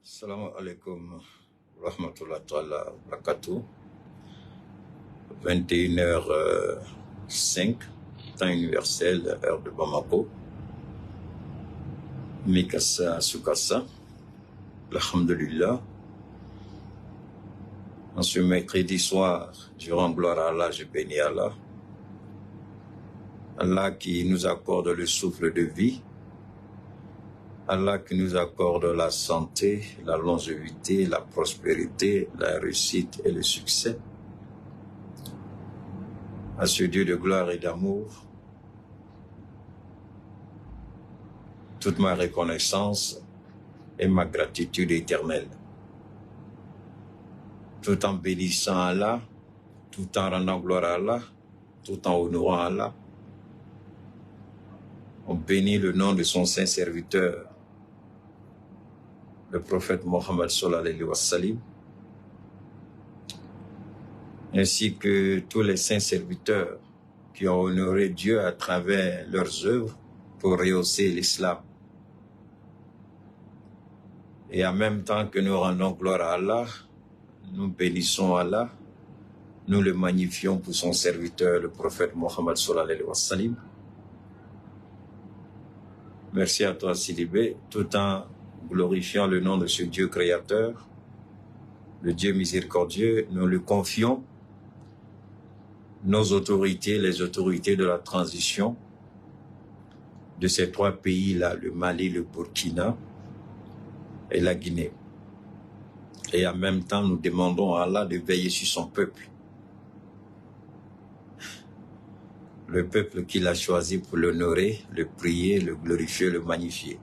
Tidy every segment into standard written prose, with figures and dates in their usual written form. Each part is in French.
Salam alaikum rahmatullah ta'ala barakatuh. 21h05, temps universel, heure de Bamako. Mikasa Sukasa, alhamdulillah. En ce mercredi soir, je rends gloire à Allah, je bénis Allah. Allah qui nous accorde le souffle de vie. Allah qui nous accorde la santé, la longévité, la prospérité, la réussite et le succès. À ce Dieu de gloire et d'amour, toute ma reconnaissance et ma gratitude éternelle. Tout en bénissant Allah, tout en rendant gloire à Allah, tout en honorant Allah, on bénit le nom de son saint serviteur, le prophète Mohammed sallallahu alayhi wa sallam, ainsi que tous les saints serviteurs qui ont honoré Dieu à travers leurs œuvres pour rehausser l'islam. Et en même temps que nous rendons gloire à Allah, nous bénissons Allah, nous le magnifions pour son serviteur, le prophète Mohammed sallallahu alayhi wa sallam. Merci à toi, Sidibé, tout en glorifiant le nom de ce Dieu créateur, le Dieu miséricordieux. Nous lui confions nos autorités, les autorités de la transition de ces trois pays-là, le Mali, le Burkina et la Guinée. Et en même temps, nous demandons à Allah de veiller sur son peuple. Le peuple qu'il a choisi pour l'honorer, le prier, le glorifier, le magnifier.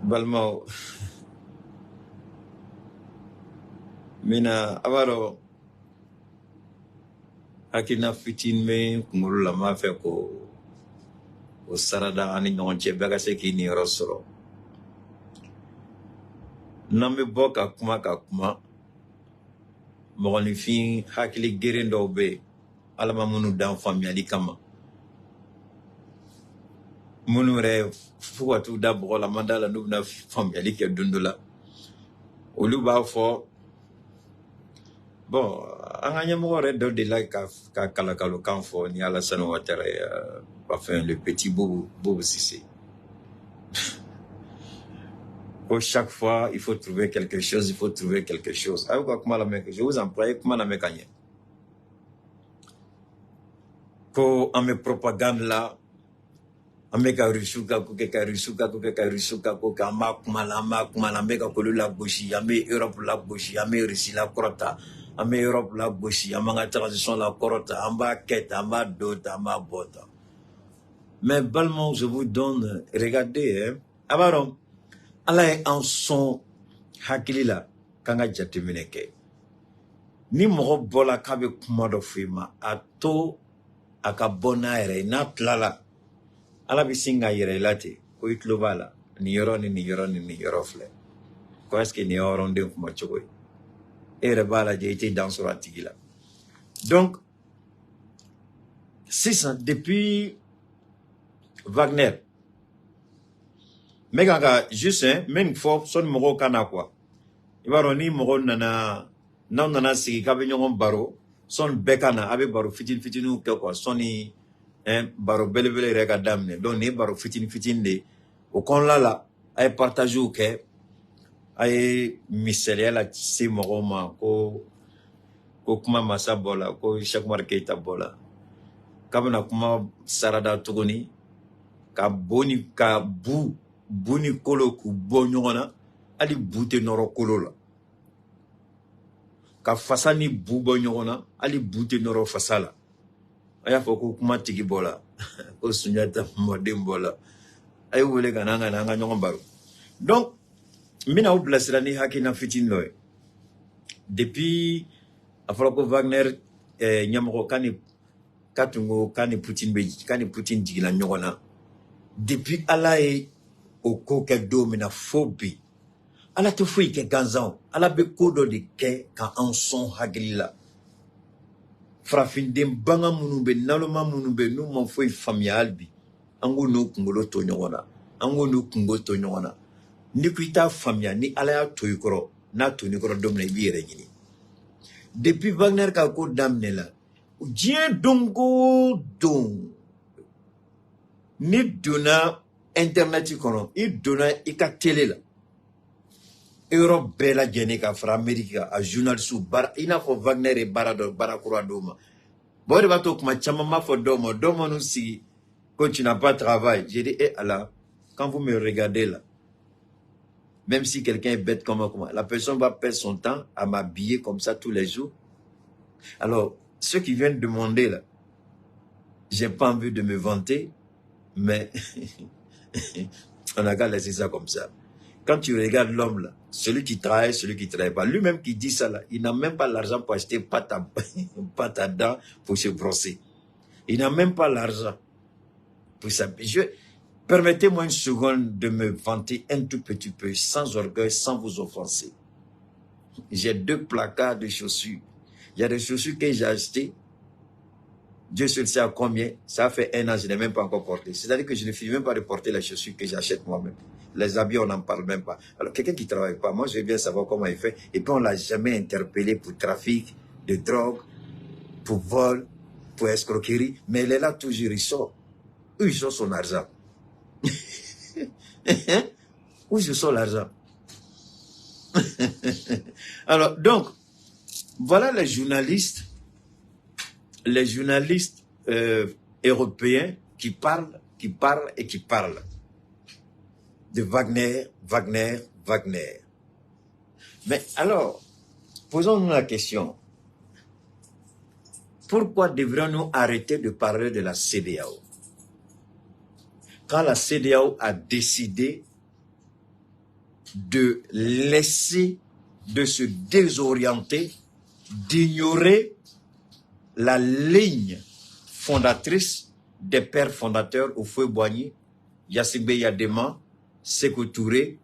Balmao, mina abaro hakina fitin me kungulu la mafe ko o sarada ani ɲɔgɔn cɛ bɛɛ ka se k'i niyɔrɔ sɔrɔ. N'an bɛ bɔ ka kuma mɔgɔninfin hakili geren dɔw bɛ yen Ala ma minnu dan faamuyali kama, minnu yɛrɛ fo ka t'u da bɔgɔ la man d'a la n'u bɛna faamuyali kɛ don dɔ la, olu b'a fɔ bon an ka ɲɛmɔgɔ yɛrɛ dɔ delila ka kalakalokan fɔ ni Alassane Ouattara enfin le petit Bobo Cissé. Chaque fois, il faut trouver quelque chose, il faut trouver quelque chose. Je vous emploie comment la mécanique. Ko ame propagande là, ame ka risuka ko ka ma kumala meka ko la gauche, ame Europe la gauche, ame Russie la korota, ame Europe la gauche, amanga transition la korota, amba quête, amba dota, amba bota. Mais Balmont, je vous donne, regardez, abaron, Allah est en son hakili la kanga jateminɛ kɛ. Ni mɔgɔ bɔla k'a bɛ kuma dɔ f'i ma, a to a ka bɔ n'a yɛrɛ ye. N'a tilala, Ala bɛ sin ka yɛrɛ i la ten, ko i tulo b'a la, nin yɔrɔ ni nin yɔrɔ ni nin yɔrɔ filɛ. Ko est-ce que nin ye hɔrɔnden kuma cogo ye? E yɛrɛ b'a lajɛ i tɛ dan sɔrɔ a tigi la. Donc, sisan depuis Wagner, mais quand juste même fois son mɔgɔw kana quoi. I b'a dɔn ni mɔgɔw nana, n'aw nana sigi k'a bɛ ɲɔgɔn baro, sɔni bɛɛ ka na, a bɛ baro fitinin kɛ quoi, sɔni baro belebele yɛrɛ ka daminɛ. Donc nin ye baro fitinin de ye. O kɔnɔna la, a ye partagew kɛ, a ye misaliya la se mɔgɔw ma ko kuma masa bɔ la, ko Cheikh Umar Keita bɔ la, k'a bɛna kuma sarada tuguni, ka bu ni kolo k'u bɔ ɲɔgɔn na, hali bu tɛ nɔrɔ kolo la. Ka fasa ni bu bɔ ɲɔgɔn na, hali bu tɛ nɔrɔ fasa la. A y'a fɔ ko kuma tigi bɔ la, ko Sunjata mɔden bɔ la. A ye wele ka na an ka ɲɔgɔn baro. Donc, n bɛna aw bilasira ni hakilina fitinin dɔ ye. Depuis a fɔra ko Wagner ɲɛmɔgɔ k'a ni Putin jigila ɲɔgɔn na. Depuis Ala ye o ko kɛ don min na fo bi, Ala tɛ foyi kɛ gansan. Ala bɛ ko dɔ de kɛ ka an sɔn hakili la. Farafinden banga minnu bɛ, naloma minnu bɛ, n'u ma foyi faamuya hali bi, Ango no kungolo to nyona. Ango no kungo to nyona. Ni kuita famia ni alaya to yukoro. Na to nikoro domne biere gini. Depuis Wagner ka ko damne la. Dien dongo don. Ni donna internet kono. I donna ika télé la. Europe bela jeni ka fra Amerika a journaliste bar ina fo Wagner e barado barakura doma. Bon de bato kuma chama fo domo nous si quand tu n'as pas de travail. J'ai dit eh Allah, quand vous me regardez là, même si quelqu'un est bête comme moi, la personne va perdre son temps à m'habiller comme ça tous les jours. Alors, ceux qui viennent demander là, j'ai pas envie de me vanter, mais on a qu'à laisser ça comme ça. Quand tu regardes l'homme là, celui qui travaille pas, lui-même qui dit ça là, il n'a même pas l'argent pour acheter pâte à dents pour se brosser. Il n'a même pas l'argent pour ça. Permettez-moi une seconde de me vanter un tout petit peu, sans orgueil, sans vous offenser. J'ai 2 placards de chaussures. Il y a des chaussures que j'ai achetées. Dieu seul sait à combien. Ça fait 1 an, je n'ai même pas encore porté. C'est-à-dire que je ne finis même pas de porter les chaussures que j'achète moi-même. Les habits, on n'en parle même pas. Alors, quelqu'un qui ne travaille pas, moi, je veux bien savoir comment il fait. Et puis, on ne l'a jamais interpellé pour trafic de drogue, pour vol, pour escroquerie. Mais il est là toujours, il sort. Où il sort son argent? Où je sors l'argent? Alors, donc, voilà les journalistes européens qui parlent de Wagner. Mais alors, posons-nous la question. Pourquoi devrions-nous arrêter de parler de la CEDEAO? Quand la CEDEAO a décidé de laisser, de se désorienter, d'ignorer la ligne fondatrice des pères fondateurs Houphouët-Boigny, Yassine Yadema, Sékou Touré,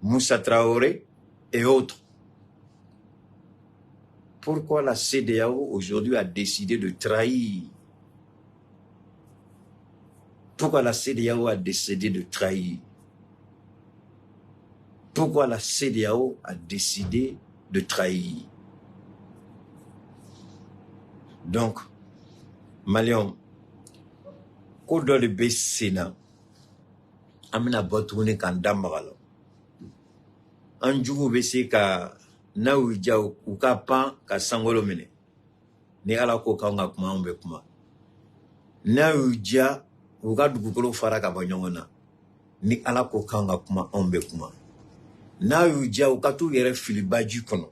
Moussa Traoré et autres. Pourquoi la CEDEAO aujourd'hui a décidé de trahir? Pourquoi la CEDEAO a décidé de trahir? Pourquoi la CEDEAO a décidé de trahir? Donc, Malion, quand dans le Sénat, amina botoune kan damagalo. Anjugo bese ka na uja u ka pan ka sangolo mene. Ni ala ko ka nga kuma ombe kuma. Na uja u ka dugukolo fara ka banyongona. Ni ala ko ka nga kuma ombe kuma. Na uja u ka tu yere filibaji kono.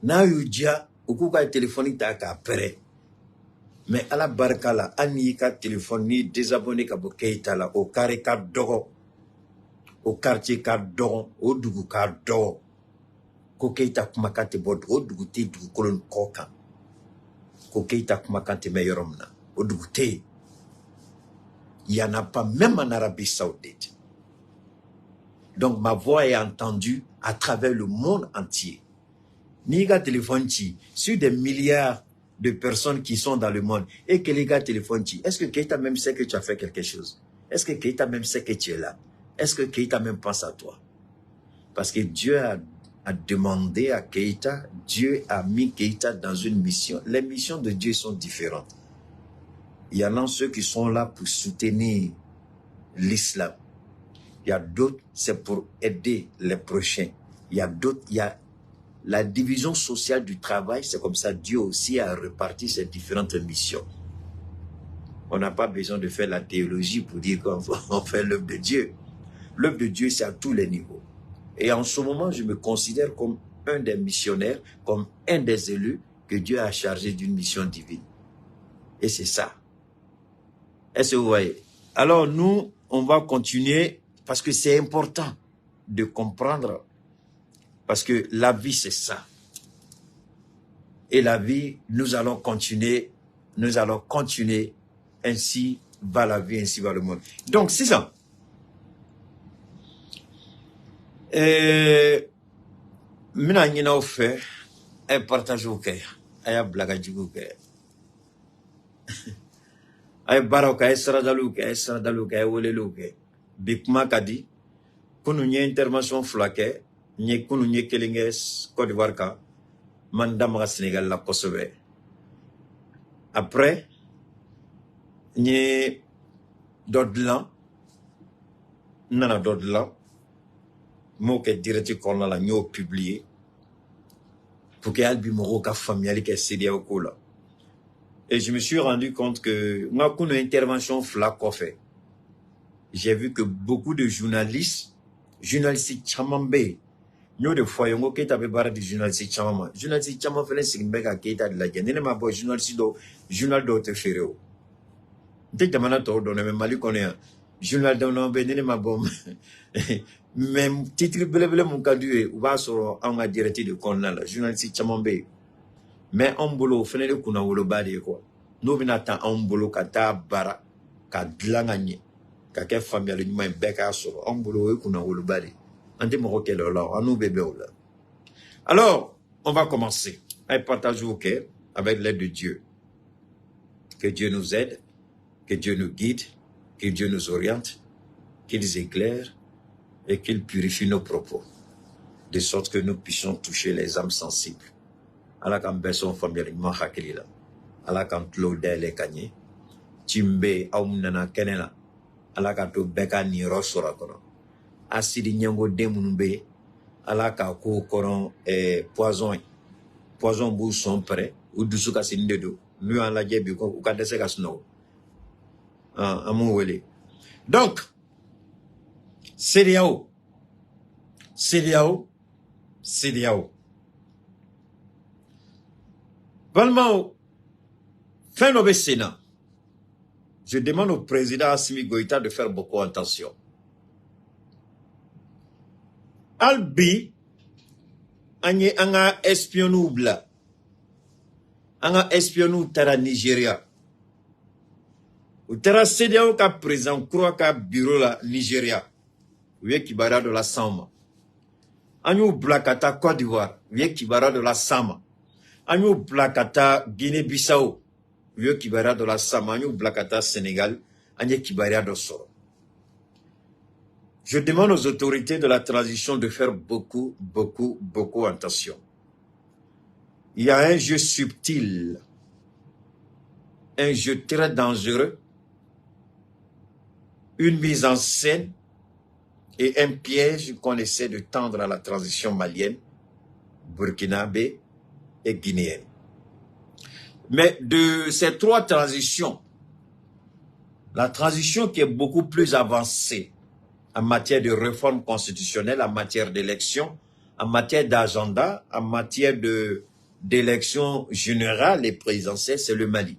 Na uja u ku ka telefoni ta ka pere. Mais ala barkala ani ka téléphone ni désabonné ka bo Keita la au carré ka dogo. Au quartier ka dogo, au dugu ka dogo. Ko Keita kuma kante bod o dugu te dugu kolon koka. Ko Keita kuma kante meyoromna o dugu te. Il y en a pas même en Arabie Saoudite. Donc ma voix est entendue à travers le monde entier. Ni ka téléphone ti sur des milliards de personnes qui sont dans le monde et que les gars téléphonent, est-ce que Keita même sait que tu as fait quelque chose? Est-ce que Keita même sait que tu es là? Est-ce que Keita même pense à toi? Parce que Dieu a demandé à Keita, Dieu a mis Keita dans une mission. Les missions de Dieu sont différentes. Il y en a ceux qui sont là pour soutenir l'islam. Il y a d'autres, c'est pour aider les prochains. Il y a d'autres, il y a la division sociale du travail, c'est comme ça Dieu aussi a reparti ses différentes missions. On n'a pas besoin de faire la théologie pour dire qu'on fait l'œuvre de Dieu. L'œuvre de Dieu, c'est à tous les niveaux. Et en ce moment, je me considère comme un des missionnaires, comme un des élus que Dieu a chargé d'une mission divine. Et c'est ça. Est-ce que vous voyez? Alors nous, on va continuer parce que c'est important de comprendre. Parce que la vie, c'est ça. Et la vie, nous allons continuer. Ainsi va la vie, ainsi va le monde. Donc, c'est ça. Mina nyina fait un partage au cœur. Aya blaga jugu cœur. ay baraw ka esradalu ka wolelu ke bikma kadi kunu nye intervention flake nye kunu nye kelinges Côte d'Ivoire ka mandama Sénégal la kosobe après nye dodlan nana dodlan mo ke direct corner la nyo publié pour que albi moro ka familial ke CEDEAO ko la. Et je me suis rendu compte que nga kuno intervention flak fait. J'ai vu que beaucoup de journalistes chamambe nyo de fois yongo keta be bara di journaliste chamama journaliste chama fele sigimbe ka keta de la gene ma bo journaliste do journal do te fereo de tamana to do ne mali koné journal do no be ne ma bom même titre bleu mon kadue ou va sur en a direct de connal journaliste chamambe mais on bolo fene de kuna wolo bade quoi no bina ta on bolo kata bara ka dlanganye ka ke famille ni ma beka sur on bolo kuna wolo bade. Alors, on va commencer à partager au cœur avec l'aide de Dieu. Que Dieu nous aide, que Dieu nous guide, que Dieu nous oriente, qu'il éclaire et qu'il purifie nos propos, de sorte que nous puissions toucher les âmes sensibles. Allah kan beson familialement hakilila. Allah kan tlode le kanye. Timbe aumnana kenela. Allah kan to beka ni rosora kono. Asidi nyango demunbe ala ka ko koron poison bou sont prêts ou dusu ka sinde do nu an la jebi ko ka dese ka snow amu wele. Donc CEDEAO Valmao fin no Sénat. Je demande au président Assimi Goïta de faire beaucoup attention. Albi anye anga espionu bla anga espionu tara Nigeria ou tara CEDEAO ka président croix ka bureau la Nigeria wie kibara de la Sama anyu blakata Côte d'Ivoire wie kibara de la Sama anyu blakata Guinée-Bissau wie kibara de la Sama anyu blakata Sénégal anye kibara de Soro. Je demande aux autorités de la transition de faire beaucoup attention. Il y a un jeu subtil, un jeu très dangereux, une mise en scène et un piège qu'on essaie de tendre à la transition malienne, burkinabé et guinéenne. Mais de ces trois transitions, la transition qui est beaucoup plus avancée, en matière de réforme constitutionnelle, en matière d'élection, en matière d'agenda, en matière d'élection générale et présidentielle, c'est le Mali.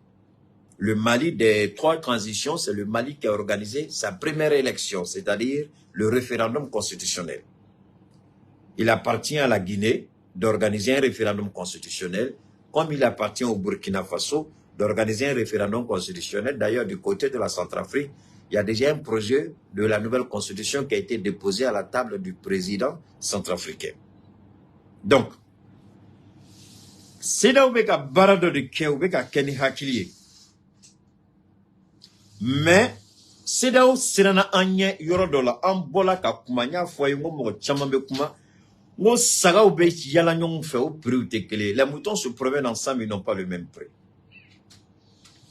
Le Mali des trois transitions, c'est le Mali qui a organisé sa première élection, c'est-à-dire le référendum constitutionnel. Il appartient à la Guinée d'organiser un référendum constitutionnel, comme il appartient au Burkina Faso d'organiser un référendum constitutionnel. D'ailleurs, du côté de la Centrafrique, il y a déjà un projet de la nouvelle constitution qui a été déposé à la table du président centrafricain. Donc, c'est là où il y a barado de Kenny Hakilié. Mais, c'est là où c'est là anye yorodola ambola ka kumanya foyongo mo chamambe kuma mo saga ou be yala nyong fe au prix tekele. Les moutons se promènent ensemble, ils n'ont pas le même prix.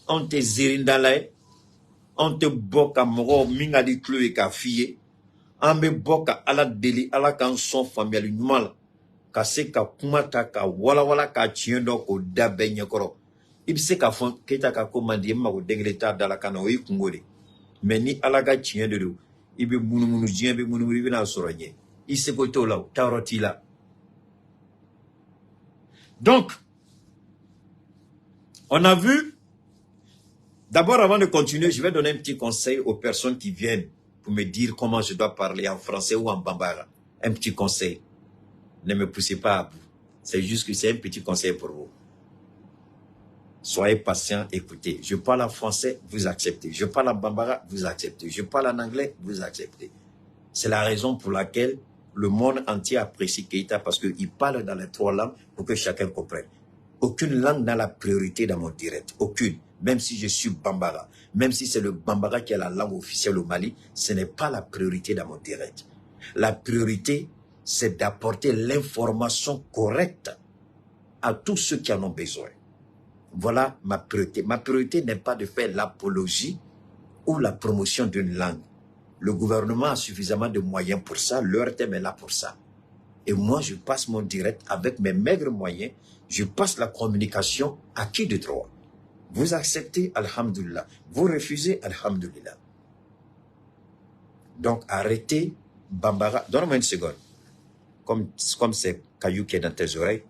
On te zirindalae. On te boka moro minga di clou ka fiye. On me boka ala deli ala kan son familial nyumal. Ka se ka kumata ka wala ka chiendo ko dabe nyekoro. Ibse ka fon keta ka komandi ma ko dengleta dala kana o ikungole. Meni ala ka chiendo do. Ibe munu jien be munu ibe na soranye. Ise ko to la taroti la. Donc on a vu. D'abord, avant de continuer, je vais donner un petit conseil aux personnes qui viennent pour me dire comment je dois parler en français ou en bambara. Un petit conseil. Ne me poussez pas à bout. C'est juste que c'est un petit conseil pour vous. Soyez patient, écoutez. Je parle en français, vous acceptez. Je parle en bambara, vous acceptez. Je parle en anglais, vous acceptez. C'est la raison pour laquelle le monde entier apprécie Keïta parce qu'il parle dans les trois langues pour que chacun comprenne. Aucune langue n'a la priorité dans mon direct. Aucune. Même si je suis Bambara. Même si c'est le Bambara qui est la langue officielle au Mali, ce n'est pas la priorité dans mon direct. La priorité, c'est d'apporter l'information correcte à tous ceux qui en ont besoin. Voilà ma priorité. Ma priorité n'est pas de faire l'apologie ou la promotion d'une langue. Le gouvernement a suffisamment de moyens pour ça. L'ERTM est là pour ça. Et moi, je passe mon direct avec mes maigres moyens. Je passe la communication à qui de droit. Vous acceptez, alhamdoulilah. Vous refusez, alhamdoulilah. Donc, arrêtez, Bambara. Donne-moi une seconde. Comme c'est caillou qui est dans tes oreilles,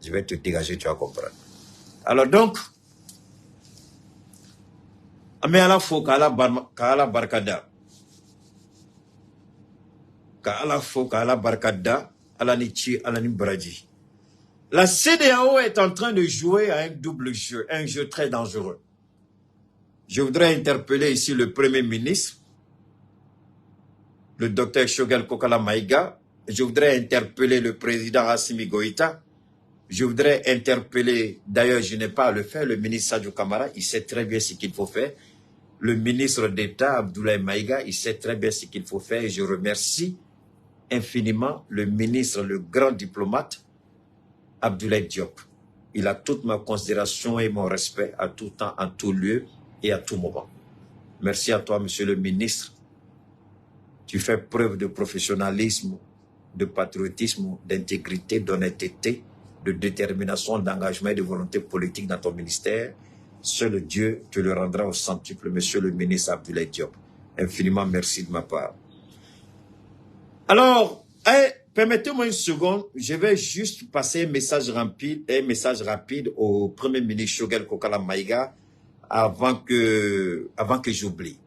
je vais te dégager, tu vas comprendre. Alors donc, mais à la fois, Kala Barkada. Kala Fo, Kala Barkada, Alanichi, Alani Bradji. La CEDEAO est en train de jouer à un double jeu, un jeu très dangereux. Je voudrais interpeller ici le Premier ministre, le docteur Choguel Kokala Maïga. Je voudrais interpeller le président Assimi Goïta. Je voudrais interpeller, d'ailleurs je n'ai pas à le faire, le ministre Sadio Kamara, il sait très bien ce qu'il faut faire. Le ministre d'État, Abdoulaye Maïga, il sait très bien ce qu'il faut faire. Et je remercie infiniment le ministre, le grand diplomate, Abdoulaye Diop. Il a toute ma considération et mon respect à tout temps, en tout lieu et à tout moment. Merci à toi, monsieur le ministre. Tu fais preuve de professionnalisme, de patriotisme, d'intégrité, d'honnêteté, de détermination, d'engagement et de volonté politique dans ton ministère. Seul Dieu te le rendra au centuple, monsieur le ministre Abdoulaye Diop. Infiniment merci de ma part. Alors, permettez-moi une seconde, je vais juste passer un message rapide au Premier ministre Choguel Kokala Maïga avant que j'oublie.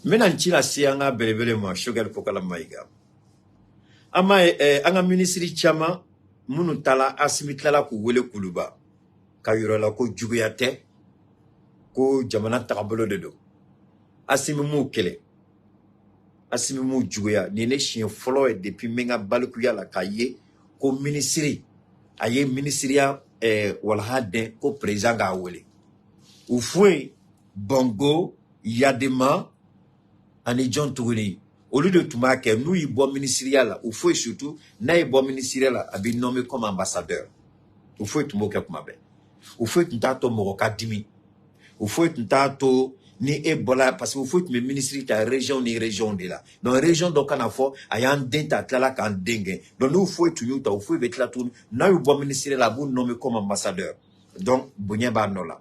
Maintenant, tu l'as si anga belebelema Choguel Kokala Maïga. Ama anga ministre Chama munutala asimitlala ku wele kuluba. Kayurola ko juguyate ko jamana takabolo dedo. Asimimu kele. Asimimu juguya nene chien folo depuis menga balkuya la kaye ko ministry aye ministria walhade ko président ga wele. Ou foué Bongo Yadema ani John Touré. Au lieu de tout marquer, nous y bois ministériel, ou faut surtout, n'a y bois ministériel, a bien nommé comme ambassadeur. Ou faut tout moquer comme abe. Ou faut tout tato moroka dimi. Ou faut tout tato ni ebola, parce que vous faut me ministère ta région ni région de là. Dans la région donc on a fort, ayan denta tlala kan dengue. Donc nous faut tout nous, ou faut être là tout, n'a y bois ministériel la vous nommé comme ambassadeur. Donc, bonye ba nola.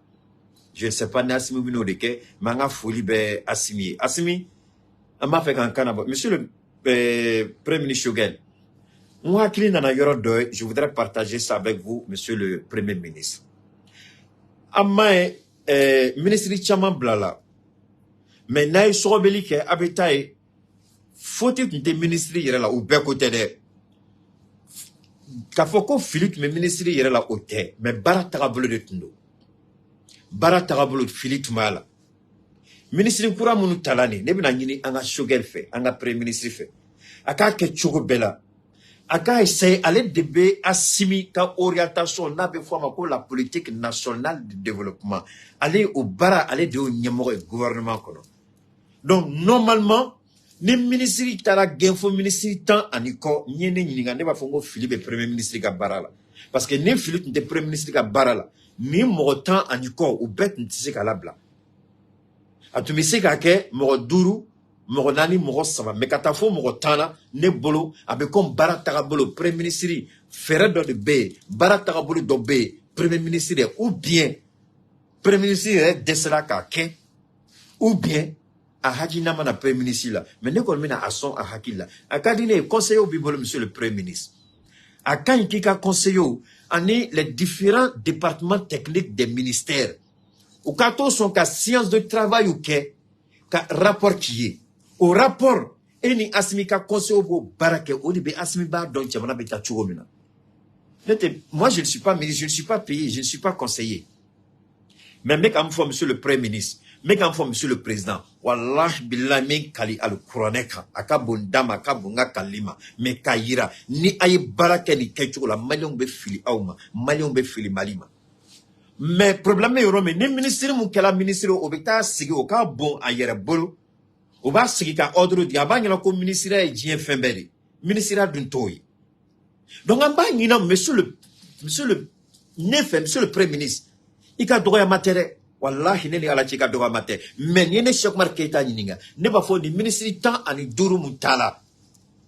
Je ne sais pas, Nassimi Bino de ke, manga folie be Assimi. Assimi, monsieur le Premier ministre Choguel, je voudrais partager ça avec vous, monsieur le Premier ministre. Ministre Chaman Blala, mais naï sorobeli ke abetaï, faut-il que ministre y là, ou bien côté de. Kafoko Philippe, mais ministre y là, au thé, mais baratarabolo de tundo. Baratarabolo de Philippe Mala. Ministre Koura Mounou Talani, nebina yini anga Choguel fait, anga Premier ministre fait. Aka ke chogo bela. Aka essaye aller débé Assimi ka orientation nabe fois ko la politique nationale de développement. Aller au bara, aller de au nyamoro gouvernement kono. Donc normalement, ni ministre tara genfo ministre tant aniko nyene nyinga ne ba fongo Philippe Premier ministre ka barala. Parce que ni Philippe de Premier ministre ka barala, ni mo temps aniko ou bet ntise ka labla. Atumisi kake moro duru moro nani moro sama mekatafo moro tana ne bolo abe comme baratarabolo premier ministre fere do de B baratarabolo do B premier ministre ou bien premier ministre desela kake ou bien a hajina mana premier ministre là mais ne kon mena ason a hakila akadine conseiller au bibolo monsieur le premier ministre akan kika conseiller ani les différents départements techniques des ministères. Ou quand on sont qu'à science de travail ou qu'à rapport qui est. Au rapport, et ni asmika conseil au barake, au début asmiba donc tu m'as bêta churomina. Moi je ne suis pas ministre, je ne suis pas payé, je ne suis pas conseiller. Mais mec, à me fois monsieur le Premier ministre, Mais quand monsieur le président, wallah billah min kali al kuraneka, akabon dama, akabonga kalima, me kayira, ni aye barake ni kecho la malion be fili auma, malion be fili malima. Mais problème est mais ni ministre mon kala ministre obeta sigi o ka bon ayere bolo, o ba sigi ka ordre di abanya ko ministre e jien fembere, ministre d'un toy. Donc en bas ni monsieur le monsieur le premier ministre, il ka doya matere. Wallahi neni ala chika doga mate mais ni ne Cheikh Oumar Keita nyininga ne ba fo ni ministre temps ani duru mutala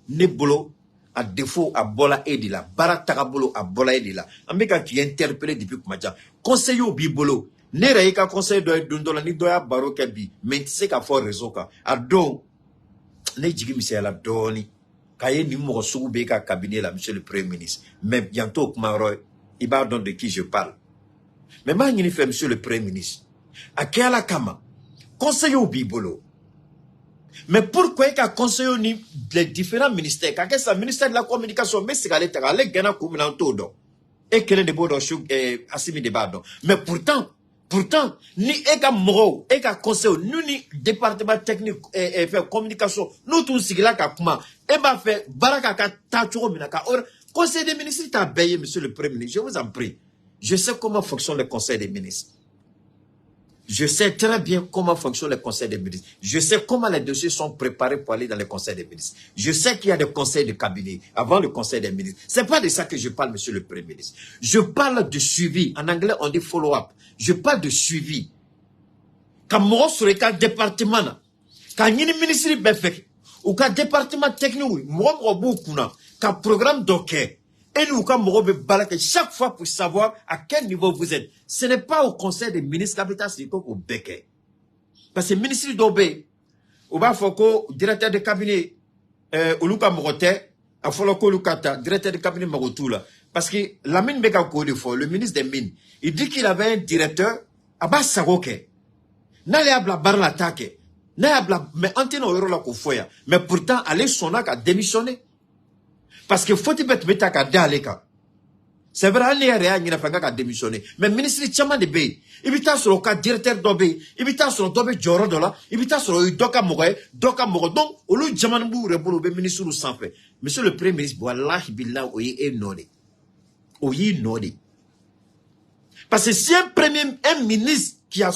ne bolo à défaut à bola edila barata bolo à bola edila ambeka qui interpellé depuis kumaja conseil au bibolo ne reika conseil do dondola ni doya baroka bi mais c'est qu'a fort réseau ka ado ne jigi misela doni kaye ni mo sugu be ka cabinet là monsieur le premier ministre mais bientôt Kumaro il va donc de qui je parle. Mais maintenant, fait monsieur le premier ministre. À quel kama conseiller au bibolo. Mais pourquoi il a conseillé les différents ministères? Quand c'est le ministère de la communication, mais c'est qu'elle est gana comme un todo. Et qu'elle est de bon assimi de bado. Mais pourtant, ni eka moro, eka conseil, nous ni département technique et faire communication, nous tous sigla ka kuma, et ba fait baraka ka tachuro minaka. Or, conseil des ministres t'a payé, monsieur le premier ministre. Je vous en prie. Je sais comment fonctionne le conseil des ministres. Je sais très bien comment fonctionne le conseil des ministres. Je sais comment les dossiers sont préparés pour aller dans le conseil des ministres. Je sais qu'il y a des conseils de cabinet avant le conseil des ministres. C'est pas de ça que je parle, monsieur le premier ministre. Je parle de suivi. En anglais, on dit follow-up. Je parle de suivi. Quand moi, sur le département, quand il y a un ministre ou quand département technique, moi, quand programme d'enquête, et nous, comme chaque fois pour savoir à quel niveau vous êtes. Ce n'est pas au conseil des ministres d'habitat, c'est au Béquet. Parce que le ministre d'Obé, au Bafoko, directeur de cabinet, Oluka Morote, à Foloko Lukata, directeur de cabinet Marotoula. Parce que la mine Beka Kodefo, le ministre des Mines, il dit qu'il avait un directeur, Abbas Saroke. N'allez à la barre l'attaque. Mais Antino Eurola Kofoya. Mais pourtant, allez Sonak a démissionné. Parce que faut-il mettre à Daleka. C'est vrai, il n'y a pas démissionné. Mais le ministre Tchama de Bay, il est sur le cas directeur d'Obé, il est sur le Dobé Jorodola, il est sur le Doka Moret. Donc, au lieu de Jamanbou, le ministre nous s'en fait. Monsieur le Premier ministre, voilà, Billah, oui, et nodé. Oui, nodé. Parce que si un ministre qui a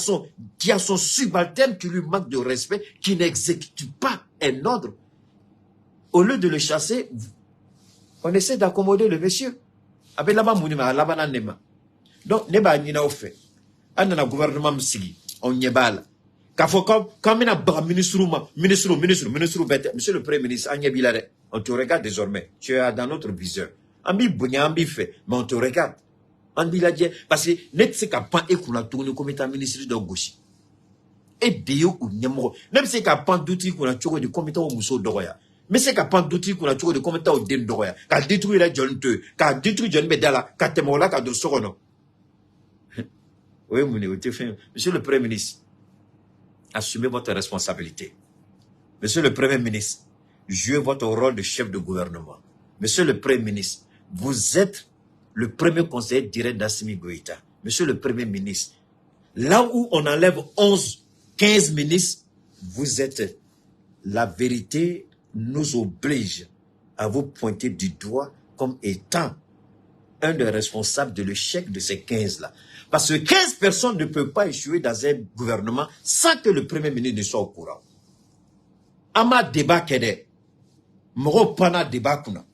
son subalterne qui lui manque de respect, qui n'exécute pas un ordre, au lieu de le chasser, on essaie d'accommoder le monsieur. Avec là-bas, là-bas, nema. Donc, neba nina fait. On a un gouvernement msigi. On y est bal. Quand on a ministre, monsieur le Premier ministre, on te regarde désormais. Tu es dans notre viseur. Ambi bounya, ambi fait. Mais on te regarde. On dit la parce que net c'est qu'à pas écouler tourner comme étant ministre de gauche. Et Dio ou Nemo. Même c'est qu'à pas d'outils qu'on a toujours de comme étant au mousseau d'Oroya. Mais c'est qu'à pas d'outils qu'on a toujours de comme étant au Den d'Oroya. Qu'à détruire la John Te, qu'à détruire John Bedala, qu'à Temola, qu'à de Sorono. Oui, monsieur le Premier ministre, assumez votre responsabilité. Monsieur le Premier ministre, jouez votre rôle de chef de gouvernement. Monsieur le Premier ministre, vous êtes le premier conseiller direct d'Assimi Goïta. Monsieur le Premier ministre, là où on enlève 11, 15 ministres, vous êtes, la vérité nous oblige à vous pointer du doigt comme étant un des responsables de l'échec de ces 15-là. Parce que 15 personnes ne peuvent pas échouer dans un gouvernement sans que le Premier ministre ne soit au courant. Ama débat kede, moro pana débat kuna.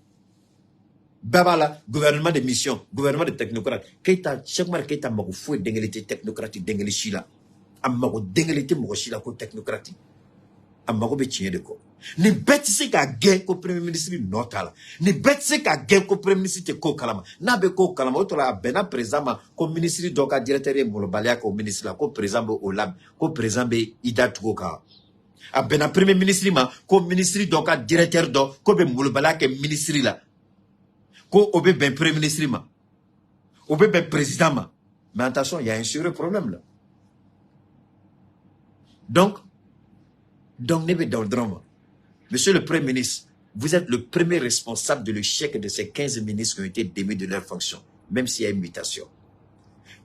Babala, gouvernement de mission, gouvernement de technocrate. Keita, chaque fois Keita m'a foué d'engelité technocratique, d'engelé chila. Amago d'engelité m'a chila ko technocratique. Amago be chien de ko. Ni bête c'est qu'à gain ko premier ministre notala. Ni bête c'est qu'à gain ko premier ministre ko kalama. Na be ko kalama otola bena présama ko ministre doka directeur molobalia ko ministre la ko présamba au lab, ko présamba ida tukoka. A bena premier ministre ma ko ministre doka directeur do ko be molobalia ke ministre la. Ko obe ben premier ministre ma. Obe ben président ma. Mais attention, il y a un sérieux problème là. Donc nebe dans le drame. Monsieur le Premier ministre, vous êtes le premier responsable de l'échec de ces 15 ministres qui ont été démis de leur fonction, même s'il y a une mutation.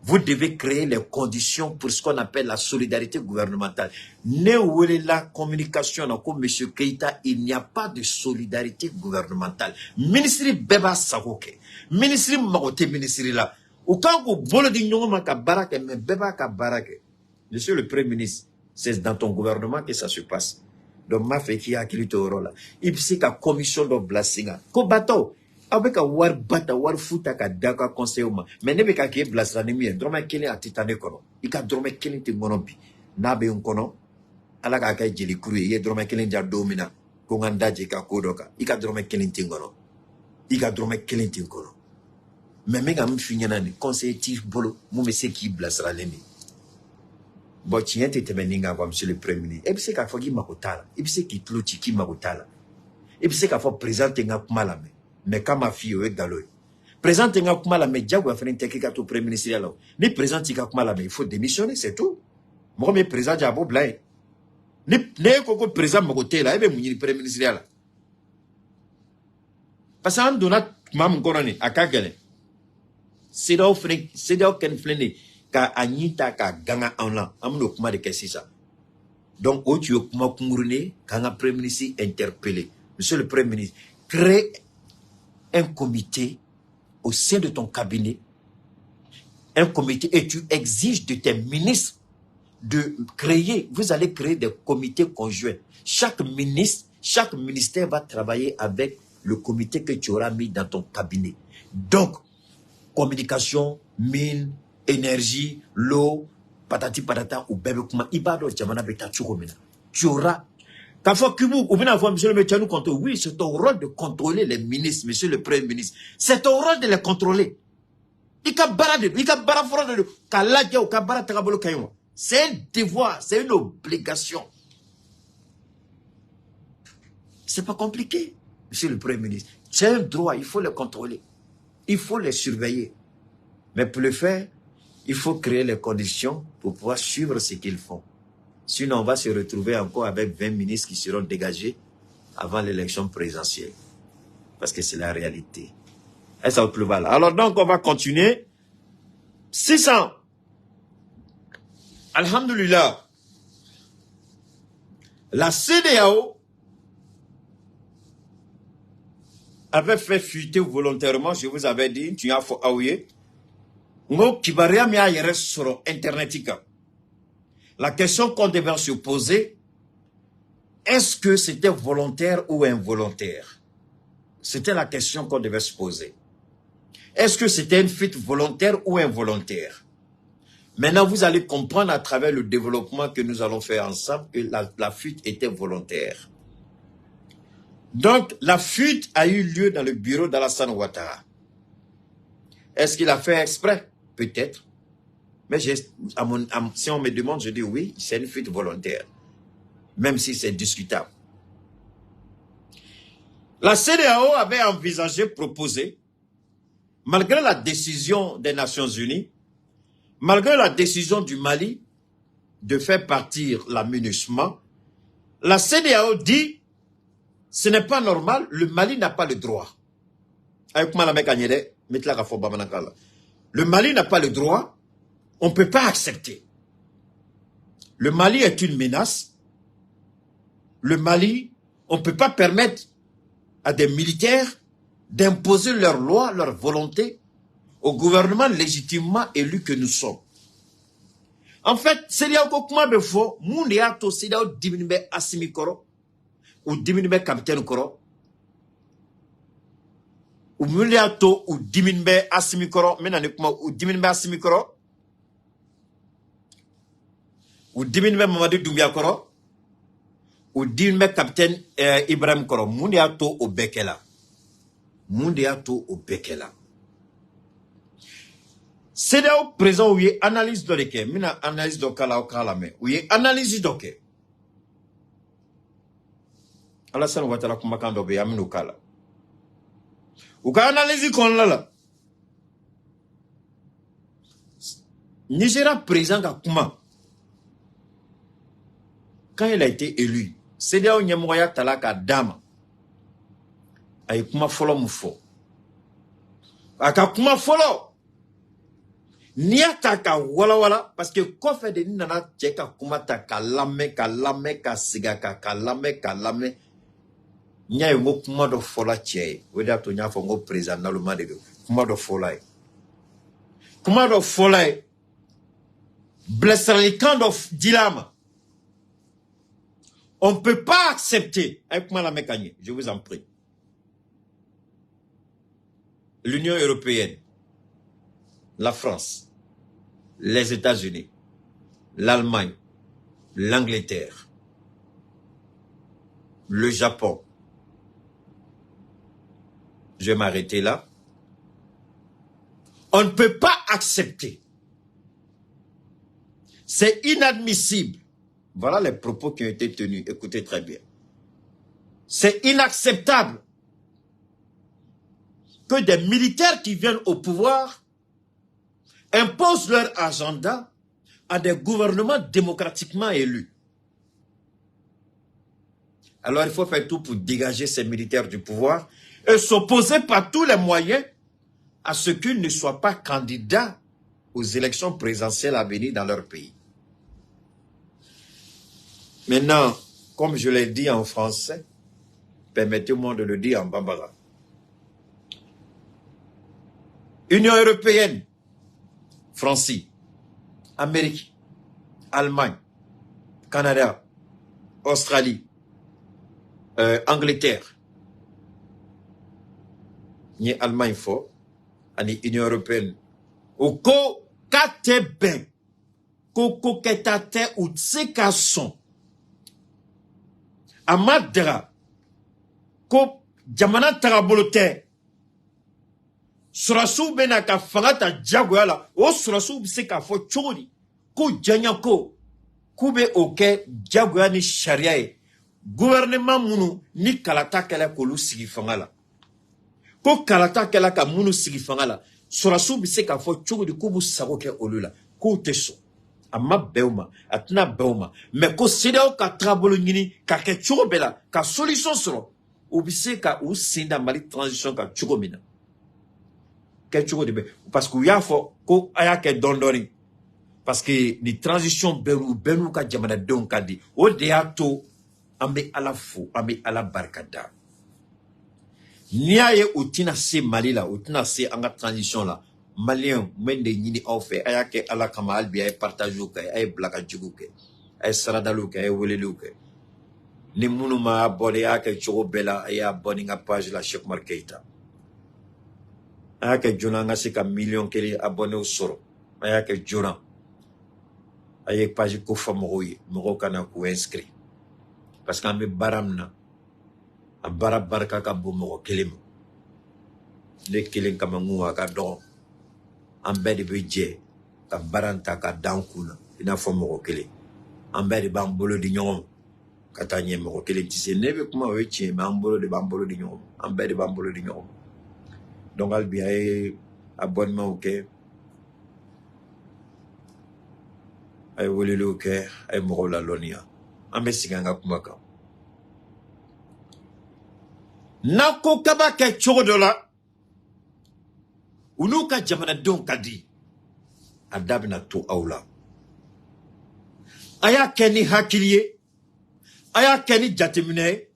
Vous devez créer les conditions pour ce qu'on appelle la solidarité gouvernementale. Ne oué la communication, comme M. Keïta, il n'y a pas de solidarité gouvernementale. Ministre Beba Sagoke, ministre Magote, ministre là. Ou quand vous voulez dire que barake, mais Beba ka barake. Monsieur le Premier ministre, c'est dans ton gouvernement que ça se passe. Donc, ma fait qui a créé ton rôle là. Il sait que la commission de blassinga. Ko bateau. Avec un war bata war futa ka daka conseil ma mais ne be ka ke blasra ni mi droma kele atitane kono ika droma kele ti monobi na be on kono ala ka ka jeli kuru ye droma kele ja domina ko ngandaje ka kodoka ika droma kele ti ngono ika droma kele ti kono mais me ga mfinya ni conseil tif bolo mu me se ki blasra leni bo tiente te beninga kwa monsieur le premier ministre e bise ka fogi makotala e bise ki tluchi ki makotala e bise ka fo présenter nga kumala me mais quand ma fille est dans l'œil. Présente nga kuma la média ou afin technique à tout premier ministre là. Ni présente nga kuma la mais il faut démissionner, c'est tout. Moi mais présent jabo blay. Ni koko présent mo côté là, e be munyi premier ministre là. Parce que donat mam goroni akagele. C'est là ken flene ka anita ka ganga anla. Amno kuma de kesi ça. Donc au tu kuma kumurune kanga premier ministre interpellé. Monsieur le premier ministre, crée un comité au sein de ton cabinet, un comité, et tu exiges de tes ministres de créer, vous allez créer des comités conjoints. Chaque ministre, chaque ministère va travailler avec le comité que tu auras mis dans ton cabinet. Donc, communication, mine, énergie, l'eau, patati patata, ou bébé kuma, ibado jamana beta chukomena. Tu auras monsieur le métier nous contrôle. Oui, c'est ton rôle de contrôler les ministres, monsieur le premier ministre. C'est ton rôle de les contrôler. C'est un devoir, c'est une obligation. C'est pas compliqué, monsieur le premier ministre. C'est un droit, il faut les contrôler. Il faut les surveiller. Mais pour le faire, il faut créer les conditions pour pouvoir suivre ce qu'ils font. Sinon, on va se retrouver encore avec 20 ministres qui seront dégagés avant l'élection présidentielle. Parce que c'est la réalité. Est-ce au plus bas? Alors donc, on va continuer. 600. Alhamdulillah. La CEDEAO avait fait fuiter volontairement, je vous avais dit, tu as fait aouye. Ngo kibaria mi ayere sur internetika. La question qu'on devait se poser, est-ce que c'était volontaire ou involontaire? C'était la question qu'on devait se poser. Est-ce que c'était une fuite volontaire ou involontaire? Maintenant, vous allez comprendre à travers le développement que nous allons faire ensemble que la fuite était volontaire. Donc, la fuite a eu lieu dans le bureau d'Alassane Ouattara. Est-ce qu'il a fait exprès? Peut-être. Mais si on me demande, je dis oui, c'est une fuite volontaire. Même si c'est discutable. La CEDEAO avait envisagé, proposé, malgré la décision des Nations Unies, malgré la décision du Mali de faire partir la MINUSMA, la CEDEAO dit, ce n'est pas normal, le Mali n'a pas le droit. Le Mali n'a pas le droit, on ne peut pas accepter. Le Mali est une menace. Le Mali, on ne peut pas permettre à des militaires d'imposer leurs lois, leur volonté au gouvernement légitimement élu que nous sommes. En fait, c'est là que je faut que c'est là où diminuer Assimi Koro, ou diminuer Capitaine Koro, ou Muliato, ou diminuer Assimi Koro, ou diminuer Assimi Koro, ou diminuer Mamadou Doumbia Koro, ou diminuer Capitaine Ibrahim Koro, Muliato au Bekela. Muliato au Bekela. C'est là où présent où il y a analyse de l'équipe, mina analyse de kala ou kala me, où il y a analyse de l'équipe. Alassane Ouattara kumakando be yamino kala. Ou ka analyse qu'on là. Nigeria présent ka kuma. Quand il a été élu, c'est là où Nyamoya Talaka Dama. Aïe kuma follow moufo. Aka kuma follow. Niata ka wala wala parce que kofe de nana cheka kumata kalame siga kalame nya yo kuma do fola che weda to nya fo ngo président na lo made do kuma do fola blessari kind of dilemme. On ne peut pas accepter avec moi la mécanique, je vous en prie. L'Union européenne, la France, les États-Unis, l'Allemagne, l'Angleterre, le Japon. Je vais m'arrêter là. On ne peut pas accepter. C'est inadmissible. Voilà les propos qui ont été tenus. Écoutez très bien. C'est inacceptable que des militaires qui viennent au pouvoir imposent leur agenda à des gouvernements démocratiquement élus. Alors il faut faire tout pour dégager ces militaires du pouvoir et s'opposer par tous les moyens à ce qu'ils ne soient pas candidats aux élections présidentielles à venir dans leur pays. Maintenant, comme je l'ai dit en français, permettez-moi de le dire en bambara. Union européenne, France, Amérique, Allemagne, Canada, Australie, Angleterre, ni Allemagne fort, ni Union européenne. Oko katebe, koko ketate utsika son. Amadra, ko jamana tarabolote, surasu benaka fangata jagoyala, o surasu biseka fo chori, ko janyako, kube oke jagoyani shariae, gouvernement munu ni kalata kele kolu sigi fangala. Ko kalata kele ka munu sigi fangala, surasu biseka fo chori kubu sagoke olula, ko teso. Ama beuma, atna beuma, mais ko sidao ka trabolo ngini, ka ke choro bela, ka solution soro, ou bise ka ou sinda mali transition ka choro mina. Ke choro de be, parce que ya fo, ko aya ke dondoni, parce que ni transition benu ka jamana don kadi, o de ato, ambe ala fo, ambe ala barkada. Niaye utina se mali la, utina se anga transition la, Malien, mende nyini ofe, ayake ala kama albi ay partajuke, ay blaka juguke, ay saradaluke, ay weleluke. Ni munu ma abone ayake chogo bela, ay abone nga page la Cheikh Oumar Keita. Ayake jona nga sika million keli abone usoro, ayake jona. Ayake page kofa moroye, moro kana ku inscrit. Parce que ame baramna, a barab baraka ka bo moro kelimo. Le kelen kama nguwa ka don. Ambedi budget ka baranta ka dankuna ina fo mo kele ambedi bambolo di nyom kata nye mo kele tise nebe kuma wechi bambolo di nyom ambedi bambolo di nyom donc albi ay abonnement ok ay wolelo ok ay mo la lonia ambe siganga kuma ka nako kaba ke chodola Unuka jamana don kadi adabina to aula aya keni hakiliye aya keni jatemine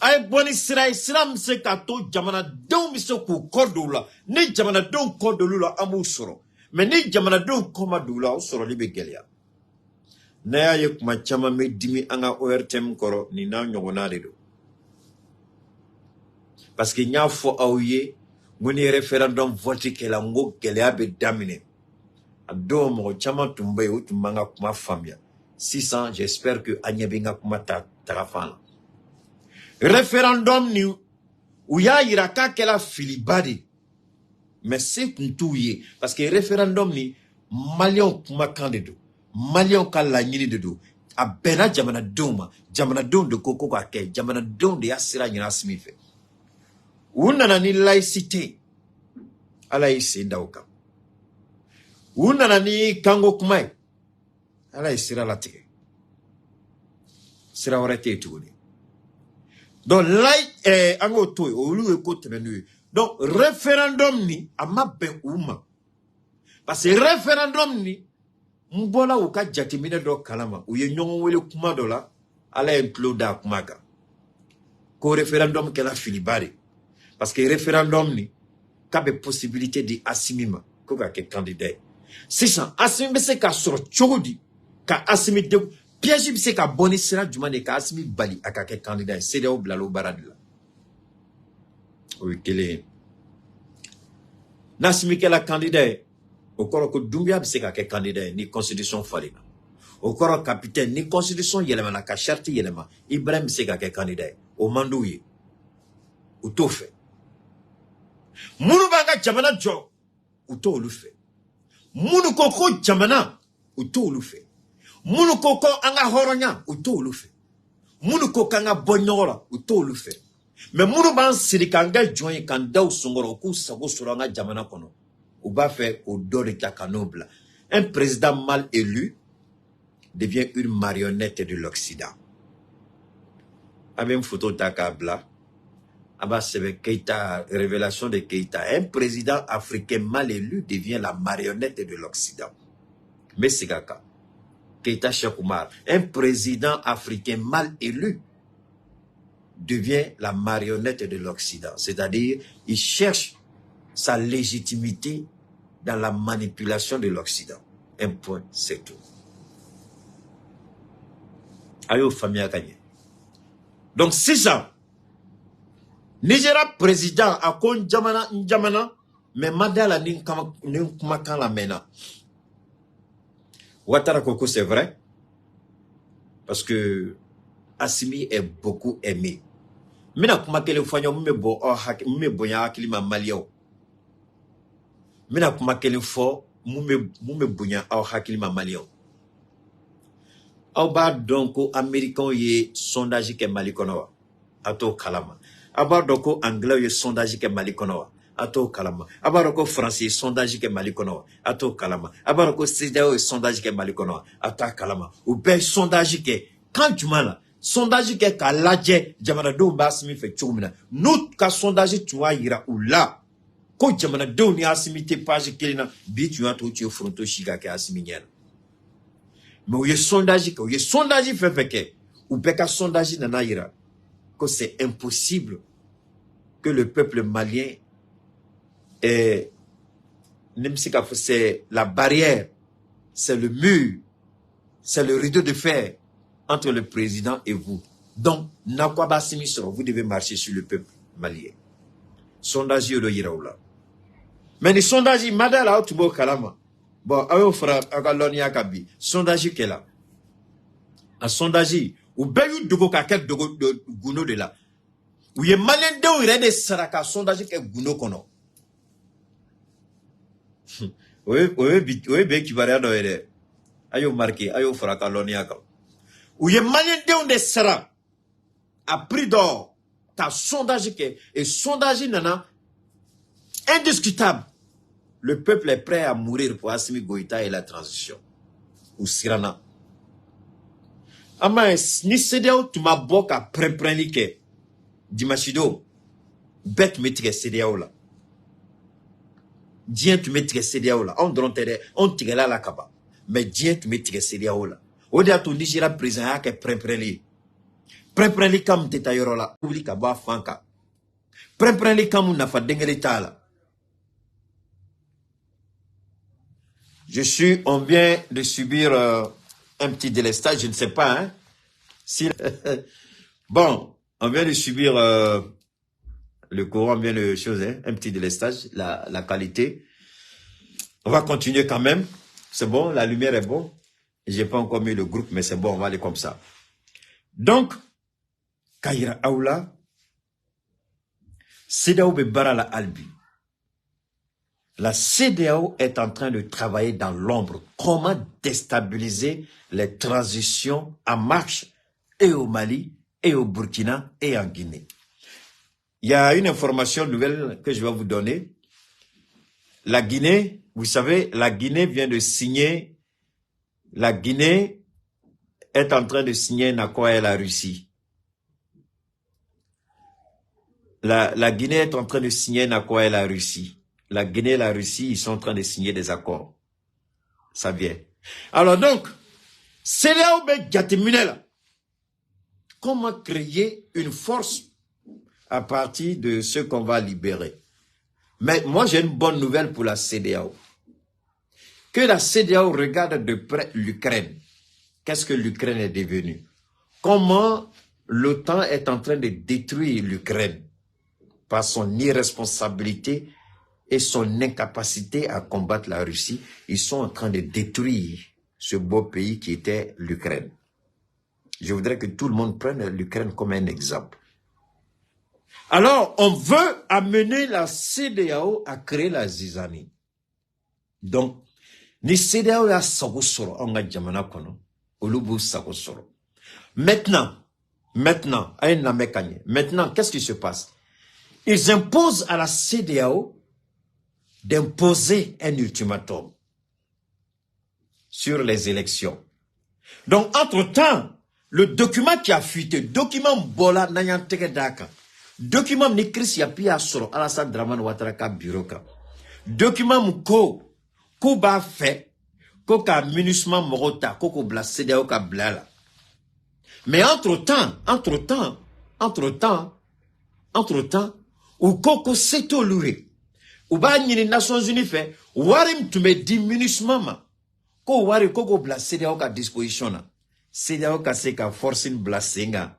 ay boni siram se kato jamana don miso ku kodula ni jamana don kodula amu soro mais ni jamana don koma dula soro libe gelia na ya yekuma chama medimi anga ORTM koro ni na nyogona redo parce que nya fo awye Muni référendum voté que la ngo kelea be damine. Ado mo chama tumbe utumanga kuma famia. 600, j'espère que Agnebinga kuma tarafana. Référendum ni uya iraka kela filibadi. Mais c'est kuntouye parce que référendum ni malion kuma kandedo. Malion kala nyini dedo. A bena jamana doma, jamana don de koko kake, jamana don de asira nyina smife. Unana ni laïcité ala isi ndauka unana ni kango kumai ala isira latige sira warete tuni donc ango toy olu ko temenu donc référendum ni amabe uma Parce que référendum ni, m'bola ou ka jatimine do kalama, ou ye nyongo wele kuma do la, ala imploda kumaga. Ko référendum qu'elle a fini bari. Parce que référendum ni, kabe possibilité de assimima, ko ka ke candidat. C'est ça, assimi se ka soro chogodi, ka assimi de, piège se ka boni sera jumane ka assimi bali, aka ke candidat, c'est au blalo baradila. Oui, quel est. Nassimi ke la candidat, au corps que Doumbia se ka ke candidat, ni constitution falina. Au corps capitaine, ni constitution yelema, na ka charte yelema, Ibrahim se ka ke candidat, au mandouye, ou tout fait. Munu banga jamana jo, ou tout le fait. Munu koko jamana, ou tout le fait. Munu koko anga horonya, ou tout le fait. Munu koko anga bonyora, ou tout le fait. Mais munu ban sirikanga joye kanda ou songoro, ou sago suranga jamana kono. Ou ba fait au dos de Kakanobla. Un président mal élu devient une marionnette de l'Occident. Avec une photo d'Akabla, c'est Keïta, révélation de Keïta. Un président africain mal élu devient la marionnette de l'Occident. Mais c'est Kaka. Keïta Cheikh Oumar. Un président africain mal élu devient la marionnette de l'Occident. C'est-à-dire, il cherche sa légitimité dans la manipulation de l'Occident. Un point, c'est tout. Ayo famille a gagné. Donc, c'est ça. Nigeria président a kon jamana mais madala ni kumakan la mena. Ouattara Koko c'est vrai parce que Assimi est beaucoup aimé. Mina kumakele fanyo me bonya akili ma malio. Mina kumakele fo mume bonya au hakili ma malio. Au bas donc américain ye sondage ke malikonoa ato kalama. Abardoko anglais ye sondage ke malikonoa ato kalama. Abardoko français sondage ke malikonoa ato kalama. Abardoko CDAO sondage ke malikonoa ato kalama. Ou be sondage ke quand tu m'as là sondage ke kalaje jamana do basmi fe chumina. Nous ka sondage tu wa ira ou là ko jamana do ni asimite page kelina bi tu as to tu fronto shiga ke asiminyana. Mais où y a sondage fait que ou beka sondage nana ira que c'est impossible que le peuple malien est c'est la barrière, c'est le mur, c'est le rideau de fer entre le président et vous. Donc nakwaba simisoro, vous devez marcher sur le peuple malien. Sondage le ira ou là. Mais les sondages madala tubo kalama. Bon, ayo fera akaloni akabi. Sondage qu'elle a. Un sondage ou bayu dogo kaket dogo guno de là. Ou ye malien de ou rede saraka sondage ke guno kono. Oui, be kibaria do ere. Ayo marqué, ayo fera akaloni akab. Ou ye malien de ou de sara. A prix d'or. Ta sondage ke et sondage nana indiscutable. Le peuple est prêt à mourir pour Assimi Goïta et la transition. Ou Sirana. Ama ni CEDEAO tu m'as boka premprenike. Dimachido. Bet mettrait CEDEAO là. Dien tu mettrais CEDEAO là. On drone on tire là la kaba. Mais dien tu mettrais CEDEAO là. Odia tu Nigeria président ke premprenli. Premprenli kam detayoro là. Oubli kaba fanka. Premprenli kam nafa dengelita là. On vient de subir un petit délestage, je ne sais pas, hein. Si, bon, on vient de subir le courant, vient de choses, hein, un petit délestage, la qualité. On va continuer quand même. C'est bon, la lumière est bon. J'ai pas encore mis le groupe, mais c'est bon, on va aller comme ça. Donc, Kaira Aoula, CEDEAO Bebara la Albi. La CEDEAO est en train de travailler dans l'ombre. Comment déstabiliser les transitions en marche et au Mali, et au Burkina, et en Guinée. Il y a une information nouvelle que je vais vous donner. La Guinée, vous savez, la Guinée vient de signer, la Guinée est en train de signer un accord avec la Russie. La Guinée est en train de signer un accord avec la Russie. la Guinée et la Russie, ils sont en train de signer des accords. Ça vient. Alors donc, CEDEAO Gatimunela, comment créer une force à partir de ce qu'on va libérer? Mais moi, j'ai une bonne nouvelle pour la CEDEAO. Que la CEDEAO regarde de près l'Ukraine. Qu'est-ce que l'Ukraine est devenue? Comment l'OTAN est en train de détruire l'Ukraine par son irresponsabilité et son incapacité à combattre la Russie. Ils sont en train de détruire ce beau pays qui était l'Ukraine. Je voudrais que tout le monde prenne l'Ukraine comme un exemple. Alors, on veut amener la CEDEAO à créer la zizanie. Donc, ni CEDEAO ya sagosoro, on a jamana kono, olubu sagosoro. Maintenant, qu'est-ce qui se passe? Ils imposent à la CEDEAO d'imposer un ultimatum sur les élections. Donc, entre-temps, le document qui a fuité, document Bola Nayanteke Daka, document Nikris Yapia Soro, Alassane Draman Ouattara bureau ka, document Mko, Kouba fait, Koka Minusman Morota, Koko Bla CEDEAO ka Blala. Mais entre-temps, ou Koko Seto Louré, ou ba les Nations Unies fait, Warim tu me diminution ko wari Koko Bla CEDEAO ka disposition na. CEDEAO ka se ka forcing blasinga,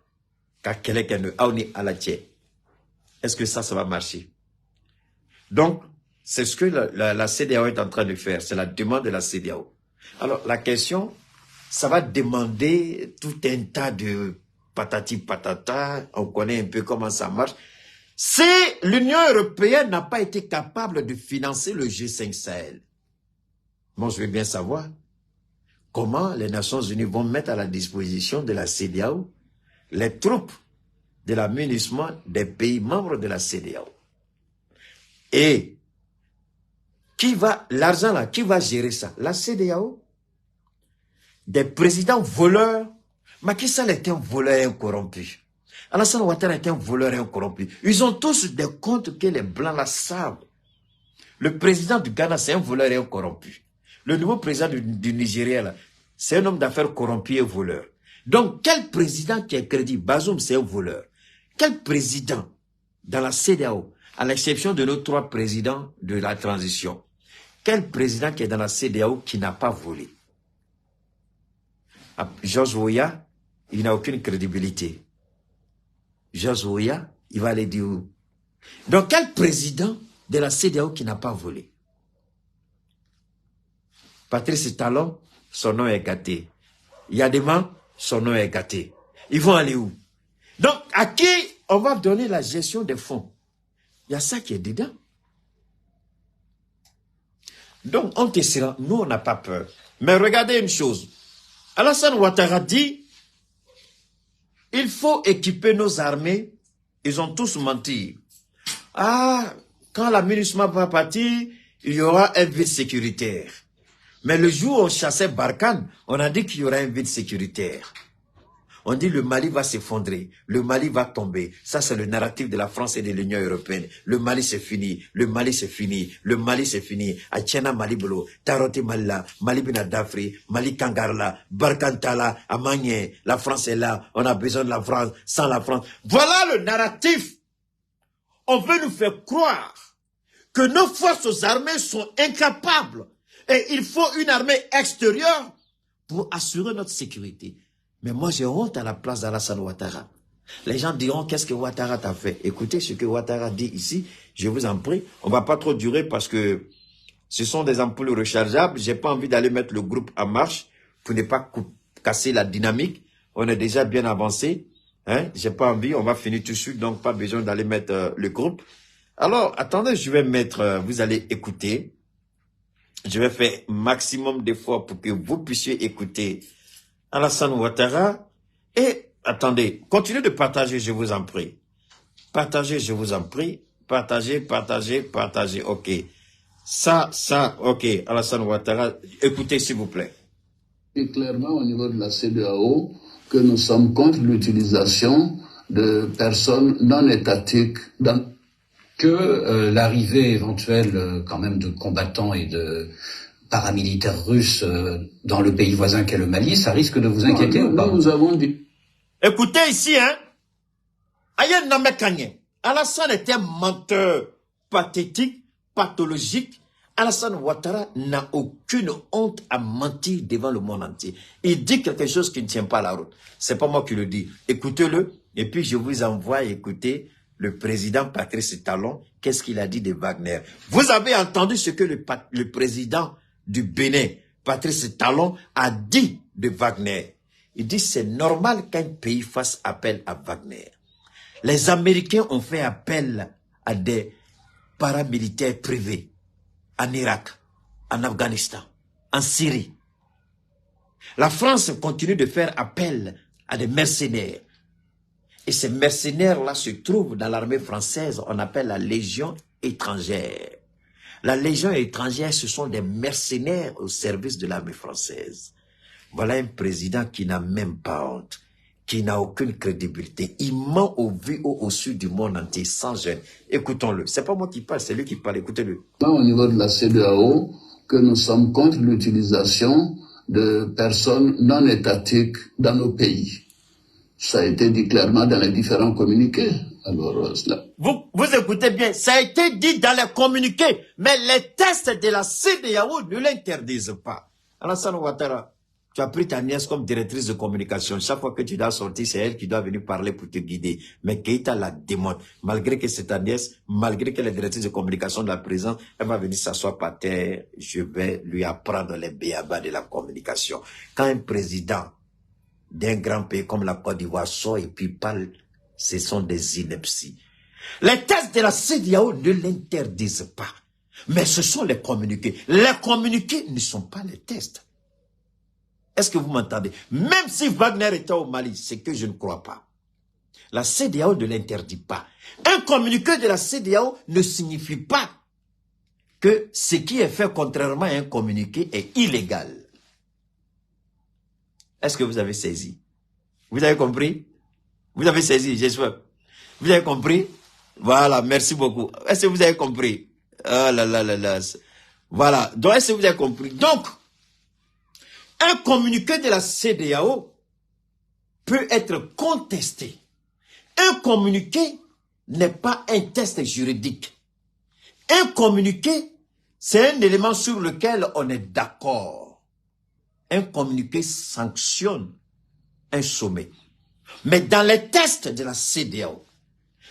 ka keleken de auni alache. Est-ce que ça va marcher? Donc, c'est ce que la CEDEAO est en train de faire. C'est la demande de la CEDEAO. Alors, la question, ça va demander tout un tas de patati patata. On connaît un peu comment ça marche. Si l'Union européenne n'a pas été capable de financer le G5 Sahel, moi, je veux bien savoir comment les Nations Unies vont mettre à la disposition de la CEDEAO les troupes de l'aménagement des pays membres de la CEDEAO. Et l'argent là, qui va gérer ça? La CEDEAO? Des présidents voleurs. Macky Sall est un voleur incorrompu. Alassane Ouattara est un voleur incorrompu. Ils ont tous des comptes que les Blancs la savent. Le président du Ghana, c'est un voleur incorrompu. Le nouveau président du Nigeria, c'est un homme d'affaires corrompu et voleur. Donc, quel président qui est crédible? Bazoum, c'est un voleur. Quel président dans la CEDEAO, à l'exception de nos 3 présidents de la transition, quel président qui est dans la CEDEAO qui n'a pas volé? Georges Weah, il n'a aucune crédibilité. Georges Weah, il va aller dire où? Donc, quel président de la CEDEAO qui n'a pas volé? Patrice Talon, son nom est gâté. Yadema, son nom est gâté. Ils vont aller où? Donc, à qui on va donner la gestion des fonds? Il y a ça qui est dedans. Donc, on te sera, nous, on n'a pas peur. Mais regardez une chose. Alassane Ouattara dit, il faut équiper nos armées. Ils ont tous menti. Ah, quand la MINUSMA va partir, il y aura un vide sécuritaire. Mais le jour où on chassait Barkhane, on a dit qu'il y aura un vide sécuritaire. On dit le Mali va s'effondrer, le Mali va tomber. Ça, c'est le narratif de la France et de l'Union européenne. Le Mali, c'est fini, le Mali, c'est fini, le Mali, c'est fini. Atiena Mali Bolo, Tarote Malila, Mali Binadafri, Mali Kangarla, Barkhane Tala, Amagné, la France est là, on a besoin de la France, sans la France. Voilà le narratif. On veut nous faire croire que nos forces armées sont incapables. Et il faut une armée extérieure pour assurer notre sécurité. Mais moi, j'ai honte à la place d'Alassane Ouattara. Les gens diront, qu'est-ce que Ouattara t'a fait? Écoutez ce que Ouattara dit ici, je vous en prie. On ne va pas trop durer parce que ce sont des ampoules rechargeables. Je n'ai pas envie d'aller mettre le groupe en marche pour ne pas casser la dynamique. On est déjà bien avancé. Hein? Je n'ai pas envie, on va finir tout de suite, donc pas besoin d'aller mettre le groupe. Alors, attendez, je vais mettre, vous allez écouter. Je vais faire maximum d'efforts pour que vous puissiez écouter Alassane Ouattara. Et attendez, continuez de partager, je vous en prie. Partagez, je vous en prie. Partagez. Ok. Ça, ok. Alassane Ouattara, écoutez s'il vous plaît. Et clairement au niveau de la CEDEAO que nous sommes contre l'utilisation de personnes non étatiques dans que l'arrivée éventuelle quand même de combattants et de paramilitaires russes dans le pays voisin qu'est le Mali, ça risque de vous inquiéter ou pas? Nous avons dit... Écoutez ici, hein. Ayen Name Kanye. Alassane était un menteur pathétique, pathologique. Alassane Ouattara n'a aucune honte à mentir devant le monde entier. Il dit quelque chose qui ne tient pas la route. C'est pas moi qui le dis. Écoutez-le. Et puis je vous envoie écouter le président Patrice Talon. Qu'est-ce qu'il a dit de Wagner? Vous avez entendu ce que le président du Bénin, Patrice Talon, a dit de Wagner. Il dit c'est normal qu'un pays fasse appel à Wagner. Les Américains ont fait appel à des paramilitaires privés en Irak, en Afghanistan, en Syrie. La France continue de faire appel à des mercenaires. Et ces mercenaires-là se trouvent dans l'armée française, on appelle la Légion étrangère. La Légion étrangère, ce sont des mercenaires au service de l'armée française. Voilà un président qui n'a même pas honte, qui n'a aucune crédibilité. Il ment au vu au sud du monde entier, sans gêne. Écoutons-le. C'est pas moi qui parle, c'est lui qui parle. Écoutez-le. Au niveau de la CEDEAO, que nous sommes contre l'utilisation de personnes non étatiques dans nos pays. Ça a été dit clairement dans les différents communiqués. Alors, vous écoutez bien, ça a été dit dans les communiqués, mais les tests de la CEDEAO ne l'interdisent pas. Alassane Ouattara, tu as pris ta nièce comme directrice de communication. Chaque fois que tu dois sortir, c'est elle qui doit venir parler pour te guider. Mais Keïta la démontre. Malgré que c'est ta nièce, malgré qu'elle est directrice de communication de la présidence, elle va venir s'asseoir par terre. Je vais lui apprendre les béabas de la communication. Quand un président d'un grand pays comme la Côte d'Ivoire sort et puis parle, ce sont des inepties. Les tests de la CEDEAO ne l'interdisent pas. Mais ce sont les communiqués. Les communiqués ne sont pas les tests. Est-ce que vous m'entendez? Même si Wagner était au Mali, c'est que je ne crois pas. La CEDEAO ne l'interdit pas. Un communiqué de la CEDEAO ne signifie pas que ce qui est fait contrairement à un communiqué est illégal. Est-ce que vous avez saisi? Vous avez compris? Vous avez saisi, j'espère. Vous avez compris? Voilà, merci beaucoup. Est-ce que vous avez compris? Oh là là là là. Voilà, donc est-ce que vous avez compris? Donc, un communiqué de la CEDEAO peut être contesté. Un communiqué n'est pas un test juridique. Un communiqué, c'est un élément sur lequel on est d'accord. Un communiqué sanctionne un sommet. Mais dans les tests de la CEDEAO,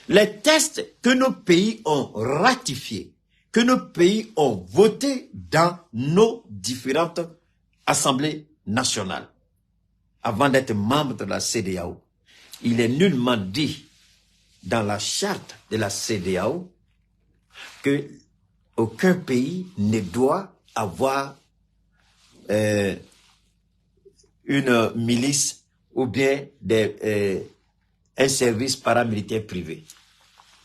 les tests que nos pays ont ratifiés, que nos pays ont votés dans nos différentes assemblées nationales, avant d'être membre de la CEDEAO, il est nullement dit dans la charte de la CEDEAO que aucun pays ne doit avoir une milice ou bien un service paramilitaire privé.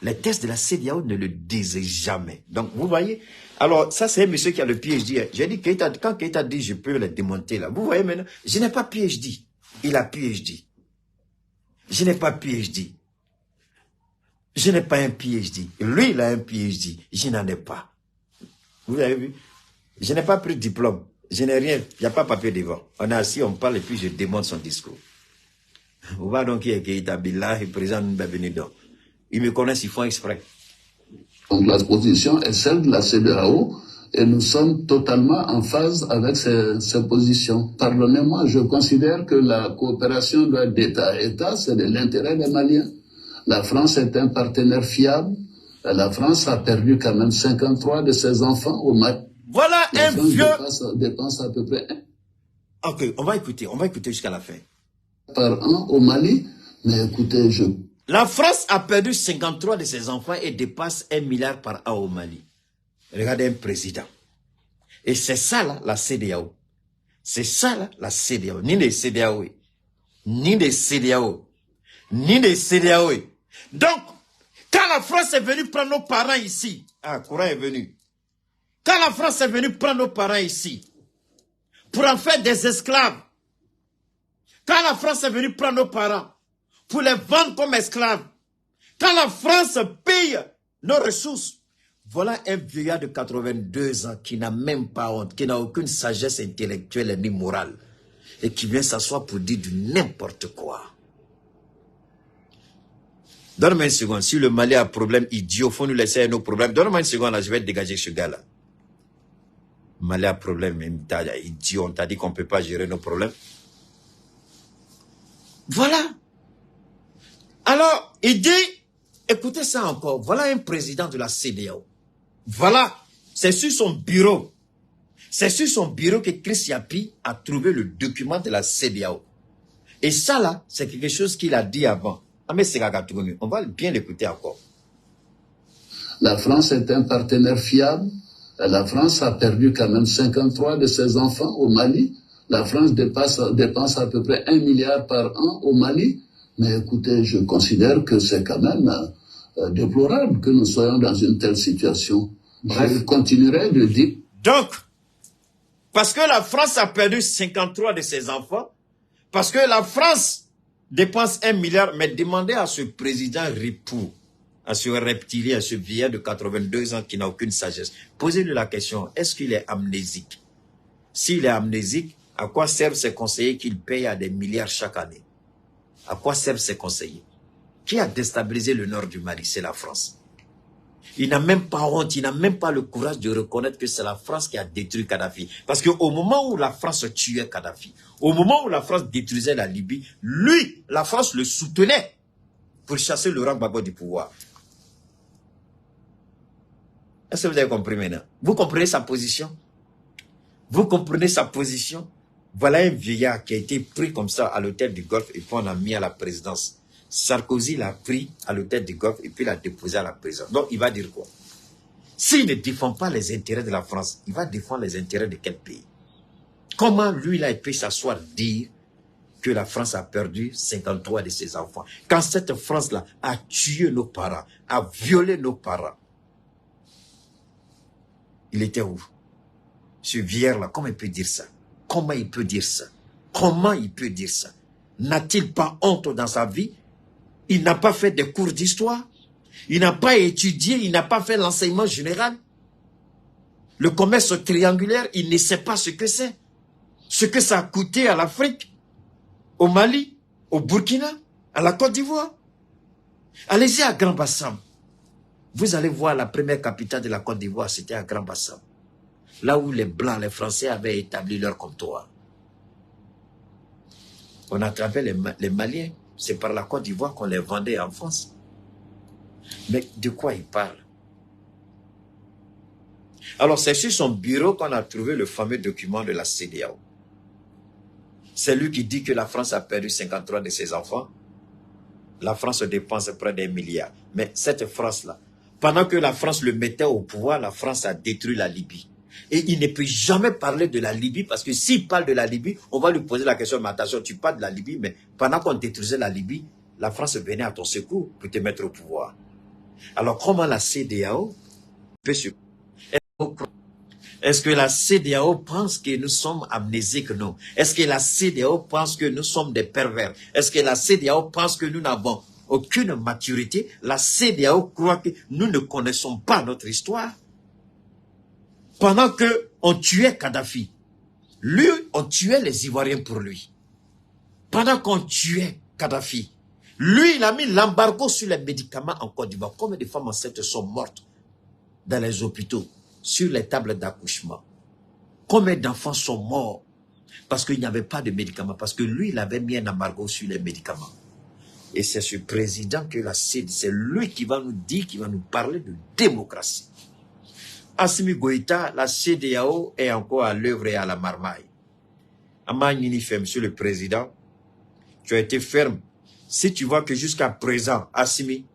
Les tests de la CEDEAO ne le disent jamais. Donc, vous voyez, alors ça c'est un monsieur qui a le PhD. J'ai dit, quand Keïta dit, je peux le démonter là. Vous voyez maintenant, je n'ai pas PhD. Il a PhD. Je n'ai pas PhD. Je n'ai pas un PhD. Lui, il a un PhD. Je n'en ai pas. Vous avez vu? Je n'ai pas pris de diplôme. Je n'ai rien. Il n'y a pas papier devant. On est assis, on parle et puis je démonte son discours. Vous voyez donc qui est Keïta Billah et président Benidon. Ils me connaissent, ils font exprès. Donc la position est celle de la CEDEAO et nous sommes totalement en phase avec ces positions. Pardonnez-moi, je considère que la coopération doit être d'État à État, c'est de l'intérêt des Maliens. La France est un partenaire fiable. La France a perdu quand même 53 de ses enfants au Mali. Voilà la un France vieux... dépense à peu près Ok, on va écouter jusqu'à la fin. par an au Mali. Mais écoutez, La France a perdu 53 de ses enfants et dépasse 1 milliard par an au Mali. Regardez un président. Et c'est ça là, la CEDEAO. C'est ça là, la CEDEAO. Ni des CEDEAO. Ni des CEDEAO. Ni des CEDEAO. Donc, quand la France est venue prendre nos parents ici, Courant est venu. Quand la France est venue prendre nos parents ici, pour en faire des esclaves, quand la France est venue prendre nos parents, pour les vendre comme esclaves, quand la France paye nos ressources. Voilà un vieillard de 82 ans qui n'a même pas honte, qui n'a aucune sagesse intellectuelle ni morale, et qui vient s'asseoir pour dire du n'importe quoi. Donne-moi une seconde. Si le Mali a un problème idiot, il faut nous laisser nos problèmes. Donne-moi une seconde, là, je vais dégager ce gars-là. Mali a un problème idiot. On t'a dit qu'on ne peut pas gérer nos problèmes. Voilà. Alors, il dit, écoutez ça encore. Voilà un président de la CEDEAO. Voilà. C'est sur son bureau. C'est sur son bureau que Chris Yapi a trouvé le document de la CEDEAO. Et ça, là, c'est quelque chose qu'il a dit avant. On va bien l'écouter encore. La France est un partenaire fiable. La France a perdu quand même 53 de ses enfants au Mali. La France dépense à peu près 1 milliard par an au Mali. Mais écoutez, je considère que c'est quand même déplorable que nous soyons dans une telle situation. Bref. Je continuerai de dire... Donc, parce que la France a perdu 53 de ses enfants, parce que la France dépense 1 milliard, mais demandez à ce président ripou, à ce reptilien, à ce vieillard de 82 ans qui n'a aucune sagesse, posez-lui la question, est-ce qu'il est amnésique? S'il est amnésique, à quoi servent ces conseillers qu'il paye à des milliards chaque année? À quoi servent ces conseillers? Qui a déstabilisé le nord du Mali? C'est la France. Il n'a même pas honte, il n'a même pas le courage de reconnaître que c'est la France qui a détruit Kadhafi. Parce qu'au moment où la France tuait Kadhafi, au moment où la France détruisait la Libye, lui, la France le soutenait pour chasser Laurent Gbagbo du pouvoir. Est-ce que vous avez compris maintenant? Vous comprenez sa position? Vous comprenez sa position? Voilà un vieillard qui a été pris comme ça à l'hôtel du Golfe et puis on l'a mis à la présidence. Sarkozy l'a pris à l'hôtel du Golfe et puis l'a déposé à la présidence. Donc, il va dire quoi? S'il ne défend pas les intérêts de la France, il va défendre les intérêts de quel pays? Comment lui, là, il peut s'asseoir dire que la France a perdu 53 de ses enfants? Quand cette France-là a tué nos parents, a violé nos parents, il était où? Ce vieillard-là, comment il peut dire ça? Comment il peut dire ça? Comment il peut dire ça? N'a-t-il pas honte dans sa vie? Il n'a pas fait des cours d'histoire. Il n'a pas étudié, il n'a pas fait l'enseignement général. Le commerce triangulaire, il ne sait pas ce que c'est. Ce que ça a coûté à l'Afrique, au Mali, au Burkina, à la Côte d'Ivoire. Allez-y à Grand Bassam. Vous allez voir la première capitale de la Côte d'Ivoire, c'était à Grand Bassam. Là où les Blancs, les Français avaient établi leur comptoir. On attrapait les Maliens. C'est par la Côte d'Ivoire qu'on les vendait en France. Mais de quoi il parle? Alors, c'est sur son bureau qu'on a trouvé le fameux document de la CEDEAO. C'est lui qui dit que la France a perdu 53 de ses enfants. La France dépense près d'1 milliard. Mais cette France-là, pendant que la France le mettait au pouvoir, la France a détruit la Libye. Et il ne peut jamais parler de la Libye parce que s'il parle de la Libye, on va lui poser la question, mais attention, tu parles de la Libye, mais pendant qu'on détruisait la Libye, la France venait à ton secours pour te mettre au pouvoir. Alors comment la CEDEAO peut se... Est-ce que la CEDEAO pense que nous sommes amnésiques? Non. Est-ce que la CEDEAO pense que nous sommes des pervers? Est-ce que la CEDEAO pense que nous n'avons aucune maturité? La CEDEAO croit que nous ne connaissons pas notre histoire. Pendant qu'on tuait Kadhafi, lui, on tuait les Ivoiriens pour lui. Pendant qu'on tuait Kadhafi, lui, il a mis l'embargo sur les médicaments en Côte d'Ivoire. Combien de femmes enceintes sont mortes dans les hôpitaux, sur les tables d'accouchement? Combien d'enfants sont morts parce qu'il n'y avait pas de médicaments? Parce que lui, il avait mis un embargo sur les médicaments. Et c'est ce président que la CEDEAO, c'est lui qui va nous dire, qui va nous parler de démocratie. Assimi Goïta, la CEDEAO est encore à l'œuvre et à la marmaille. Monsieur le Président, tu as été ferme. Si tu vois que jusqu'à présent, Assimi,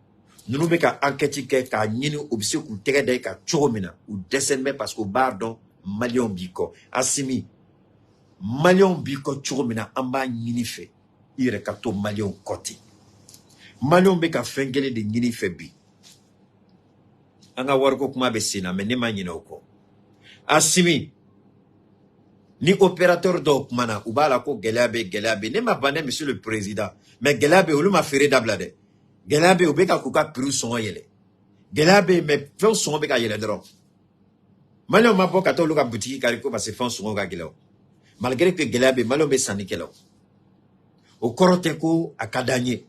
nous nous mettons en enquête qu'à Nini ou Bissou ou Tegade qu'à Choromina ou Dessenme parce qu'au bardon, Malion Biko. Assimi, Malion Biko Choromina, Amba Nini fait. Il est kato Malion Koti. Malion Beka Fengele de Nini Febi. Anga warko kuma besina mais ne ma nyina ko Assimi ni opérateur do kumana ubala ko gelabe ne ma bane monsieur le président mais gelabe olu ma fere dablade gelabe obeka kuka piru son yele Gelabe, mais fais son avec aïe là-dedans. Malheureusement, ma boîte à l'eau boutique, car il faut passer fond son avec gelabe. Malgré que gelabe, malheureusement, sani kelo. Au koroteko, à kadanye.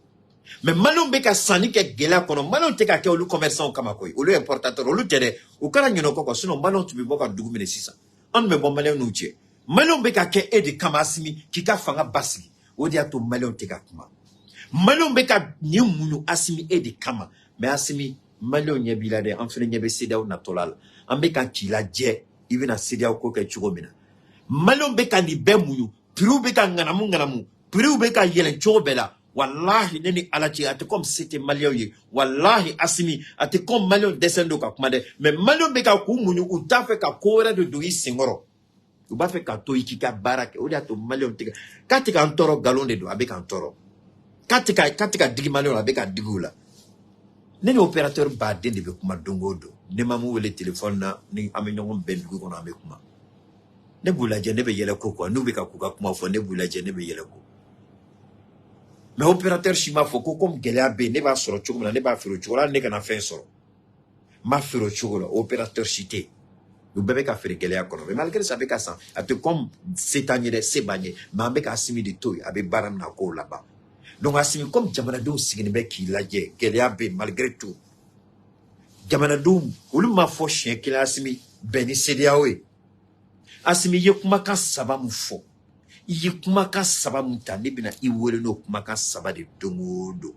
Mais malheureusement, ka sani ke gelabe, kono, malheureusement, te ka ke olu commerçant au kamakoy, olu importateur, olu tere, ou kara nyono koko, sinon, malheureusement, tu peux boka dougou mene sisa. On me bon malheureusement, nous tue. Malheureusement, ka ke edi kamasimi, ki ka fanga basi, odi ato malheureusement, te ka kuma. Malheureusement, ka ni munu asimi edi kama, mais asimi, malheureusement, nyebilade, en fait, nyebe seda ou natolal. Ambe kan ki la dje, ivi na seda ou koke chugomina. Malheureusement, beka ni bemuyu, piru beka nganamu, piru beka yelen chogobela. Wallahi, neni alachi, ate comme c'était malio ye. Wallahi, asimi, ate comme malio descendo ka kumade. Mais malio beka kumuyu, uta fe ka kore de doi singoro. Uba fe ka toiki ka barake, odi ato malio teka. Katika antoro galon de do, abeka antoro. Katika digi malio, abeka digula. Neni opérateur ba dende be kuma dongodo. Ne mamu wele téléphone na, ni amenyongon bendugu kono ame kuma. Ne boulaje ne be yele koko, nou be ka kuka kuma fo, ne boulaje ne be yele koko. Mais opérateur chima foko comme gelabe ne ba soro chokola ne ba fero chokola ne kana fin soro. Ma fero chokola opérateur chité. Nous bébé ka fere gelea kono. Mais malgré ça be ka san, ate comme setanye de sebanye, mais be ka asimi de toy abe baram na ko là-bas. Donc asimi comme jamanado sigini be ki laje gelabe malgré tout. Jamanado ulu ma fo chien ki la asimi beni sediawe. Asimi ye kuma ka saba mu fo. Iye kuma ka saba mu ta ne bina iwele no kuma ka saba de domodo.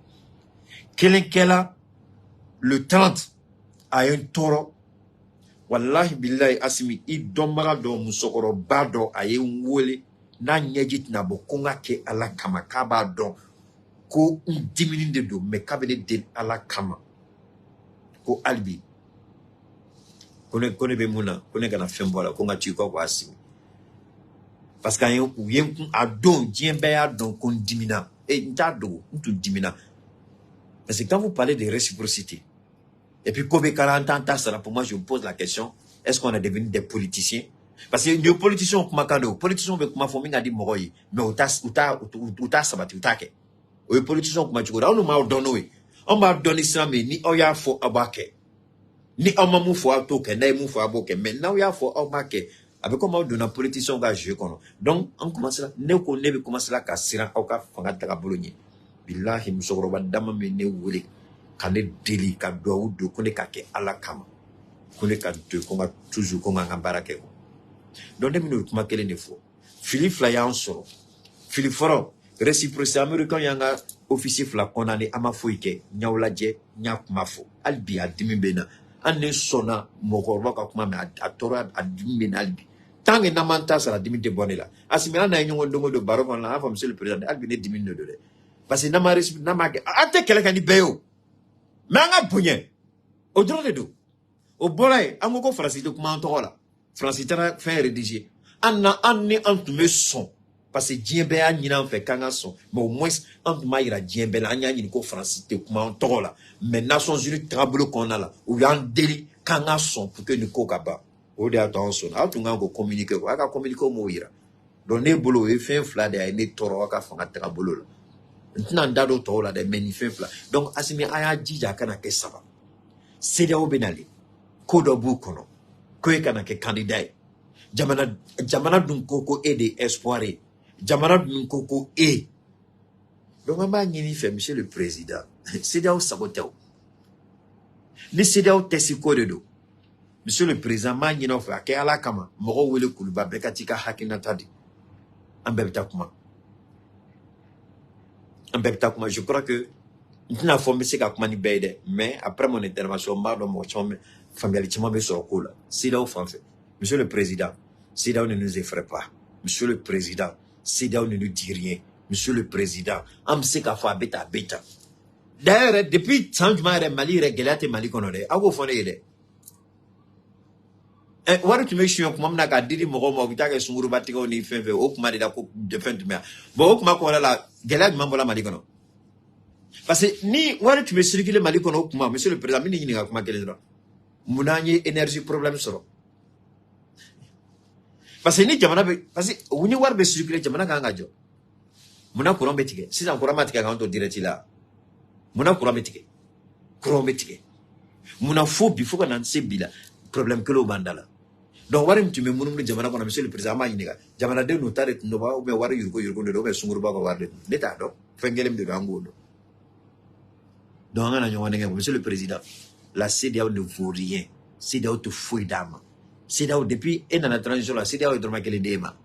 Kelenkela le 30 a un toro. Wallahi billahi asimi I domara do musokoro bado aye nwole na nyejit na bokonga ke ala kama kaba do ko diminin de do me kabede de ala kama ko albi kone be muna kone kana fembola ko ngati ko asimi parce que yen kun adon djembe adon kon dimina et ntado ntu dimina parce que quand vous parlez de réciprocité et puis Kobe 40 ans ça pour moi je me pose la question est-ce qu'on est devenu des politiciens parce que les politiciens kuma kando politiciens be kuma fominga di mogoyi mais uta sabati utake o politiciens kuma chukura on ma donné on m'a donné ça mais ni oya fo abake ni amamu fo atoke na emu fo aboke mais now ya fo abake avec comment on donne un politicien ga jouer kono donc on commence là ne ko ne be commence là ka siran au ka fanga taka bolonyi billahi musogoro badama me ne wole kane deli ka do do ko ne ka ke ala kama ko ne ka de ko nga toujours ko nga barake ko donc de minute kuma kele ne fo Philippe Flaya soro Philippe Foro réciprocité américain yanga officier fla condamné ama foike nyawlaje nyakuma fo albi adimi bena ane sona mokoro ka kuma me atora adimi bena albi tangue namanta sala dimi de bonela asimela na nyongo ndongo do baroko na afa monsieur le président albi ne dimi no dole parce que nama réciprocité nama ate kele kan beyo manga bunye o drone do o bolay amoko français de kuma antola français tara fin rédigé anna anni antume son parce que djembe a nyina fait kanga son mais au moins antuma ira djembe la anya nyini ko français de kuma antola mais Nations Unies tableau qu'on a là ou y a un délit kanga son pour que nous kokaba o de attention atunga ko communiquer ko aka communiquer mo ira donc ne bolo e fin fla de ne toro aka fanga tera bolo la ntina ndado to la de menifin fla donc asimi aya jija kana ke saba sede o benali kodo bu kono ko e kana ke candidat jamana dun koko e de espoir jamana dun koko e donc ma nyini fait monsieur le président sede o saboteur ni sede o tesiko de do monsieur le président ma nyina fa ke ala kama mogo wele kuluba bekatika hakina tadi ambebta kuma je crois que nous avons formé ces gars mais après mon intervention, familialement, c'est là où français. Monsieur le président, c'est là où ne nous effraie pas. Monsieur le président, c'est là où ne nous dit rien. Monsieur le président, on sait qu'à faire bêta. D'ailleurs, depuis 100 jours, Mali régulate Mali qu'on a, à vous faire aider. Wari tu me suis comme on a gardé mon roman qui t'a sunguru batiko ni fin au kuma de la coupe de fin de mer. Bon au kuma ko la gelade mambola malikono. Parce que ni wari tu me circuler malikono au kuma monsieur le président ni nga kuma gelade. Munanye énergie problème soro. Parce que ni jamana parce que wuni war be circuler jamana ka ngajo. Muna courant betike. Si en courant matika ka on direct là. Muna courant betike. Courant betike. Muna faut il faut qu'on en sait bila problème que le bandala. Donc warim tu me munum jamana ko monsieur le président ma yiniga jamana de no tare no ba be wari yurgo do be sunguru ba ko warde l'état do fengelem de angodo. Donc on a dit monsieur le président la CEDEAO ne vaut rien. CEDEAO te fouille d'âme. CEDEAO depuis et dans la transition la CEDEAO est vraiment qu'elle est déma.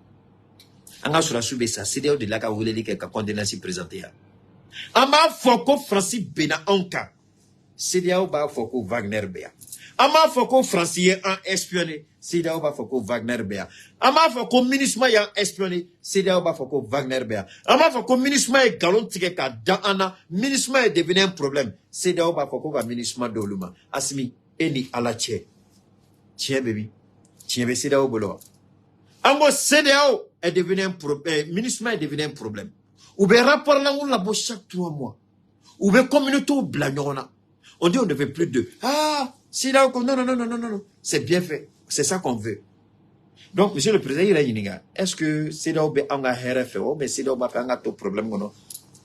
Anga sur la soube ça CEDEAO de la ka wuleli ka condamnation présenté ya. Ama foko Francis Bena Anka. CEDEAO ba foko Wagner Bea. Ama foko Francis en espionné. CEDEAO ba foko Wagner Bea. Ama foko ministre ya espionné. CEDEAO ba foko Wagner Bea. Ama foko ministre e galon tike ka daana. Ministre est devenu un problème. CEDEAO ba foko ba ministre doluma. Asmi eni alache. Tiens baby. Tiens be CEDEAO bolo. Amo CEDEAO est devenu un problème. Ministre est devenu un problème. Ou bien rapport là on la bosse chaque 3 mois. Ou bien communauté ou blagnona. On dit on ne veut plus de CEDEAO non. C'est bien fait. C'est ça qu'on veut. Donc, monsieur le président, est-ce que CEDEAO be anga RFO, mais CEDEAO ba fait anga to problème kono?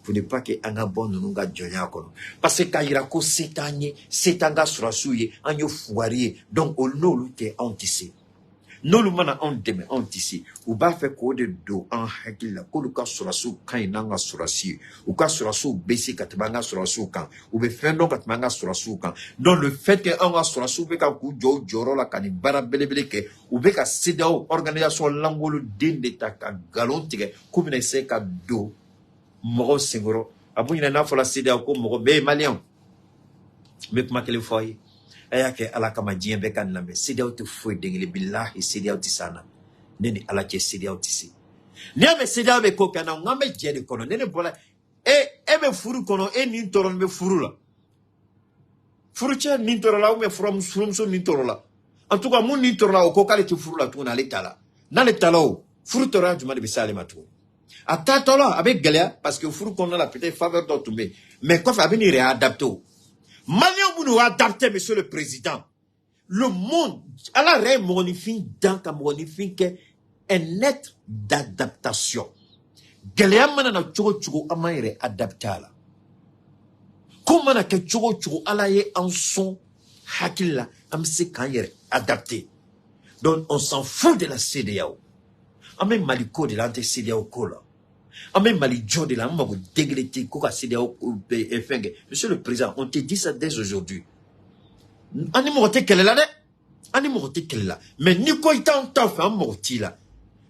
Pour ne pas que anga bon nous nga jonya kono. Parce que kaira ko setanye, setanga surasuye, anyo fuarie. Donc, on no lute antissé. No lumana on deme antissé. Ou ba fait ko de do en hakila, ko luka surasu kan nanga surasi. Ou ka surasu besi katbanga surasu kan. Ou be fendo katmanga surasu kan. Donc, le fait que anga surasu be ka ku joro la kani bara belebele ke, ou be ka CEDEAO organisation langolo dinde ta ka galon tige, kumine se ka do moro singoro. Abu ina na fola CEDEAO ko moro be malien. Me kuma kele foye. Aya ke ala kama jien be kan lambe CEDEAO te foi dengele billahi CEDEAO tisana neni ala ke CEDEAO tisi ni ame CEDEAO be ko kana ngame jede kono nene bola be furu kono nin toron be furu la furu che nin toron la ou me from so nin toron la en tout cas mon nin toron la o ko kale te furu la tuna le tala na le tala o furu toron juma de bisale matu atatola avec galia parce que furu kono la peut-être faveur d'autombe mais quoi fa venir réadapter. Malien vous adapter, monsieur le président. Le monde, à la reine monifine, dans la monifine, est un être d'adaptation. Galéa manana chogo amaire adapté à la. Comment na ke chogo ala ye en son hakila amse kanyere adapté. Donc on s'en fout de la CEDEAO. Amé maliko de l'anté CEDEAO kola. Amé malijo de la mago dégrité koka CEDEAO fenge. Monsieur le président, on te dit ça dès aujourd'hui. Ani morte kelle la de? Ani morte kelle la. Mais niko ita on t'a fait un morti là.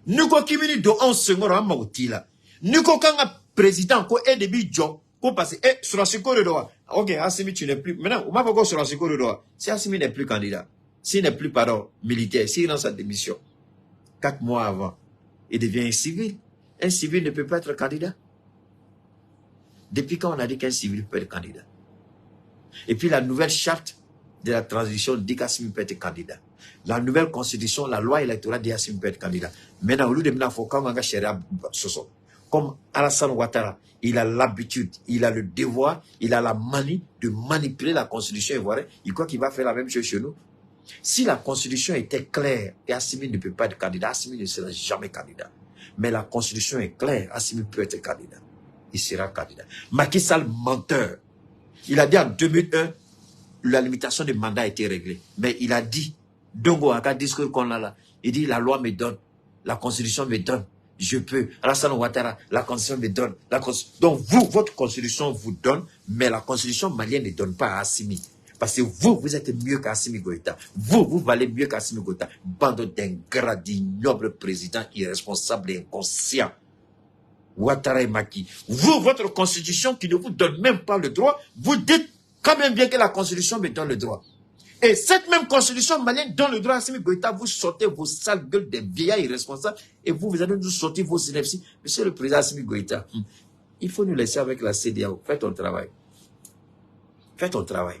Niko kimini do on sengoro un morti là. Niko kanga président ko e debi jo ko passe sur la secours de droit. OK, Assimi tu n'es plus maintenant on m'a pas sur la secours de droit. Si Assimi n'est plus candidat, s'il n'est plus pardon militaire, s'il est dans sa démission 4 mois avant, il devient un civil. Un civil ne peut pas être candidat. Depuis quand on a dit qu'un civil peut être candidat? Et puis la nouvelle charte de la transition dit qu'Assimi peut être candidat. La nouvelle constitution, la loi électorale dit qu'Assimi peut être candidat. Maintenant, au lieu de maintenant, il faut qu'on ait Sharia Soso. Comme Alassane Ouattara, il a l'habitude, il a le devoir, il a la manie de manipuler la constitution ivoirienne. Il croit qu'il va faire la même chose chez nous. Si la constitution était claire et Assimi ne peut pas être candidat, Assimi ne sera jamais candidat. Mais la constitution est claire, Assimi peut être candidat. Il sera candidat. Macky Sall, menteur. Il a dit en 2001, la limitation des mandats a été réglée. Mais il a dit, Dongo, à un discours qu'on a là, il dit la loi me donne, la constitution me donne, je peux. Alassane Ouattara, la constitution me donne. Donc vous, votre constitution vous donne, mais la constitution malienne ne donne pas à Assimi. Parce que vous êtes mieux qu'Assimi Goïta. Vous valez mieux qu'Assimi Goïta. Bande d'ingrats, d'ignobles présidents irresponsables et inconscients. Ouattara et Macky. Vous, votre constitution qui ne vous donne même pas le droit, vous dites quand même bien que la constitution me donne le droit. Et cette même constitution malienne donne le droit à Assimi Goïta. Vous sortez vos sales gueules des vieillards irresponsables et vous allez nous sortir vos synapses. Monsieur le président Assimi Goïta, il faut nous laisser avec la CEDEAO. Faites ton travail. Faites ton travail.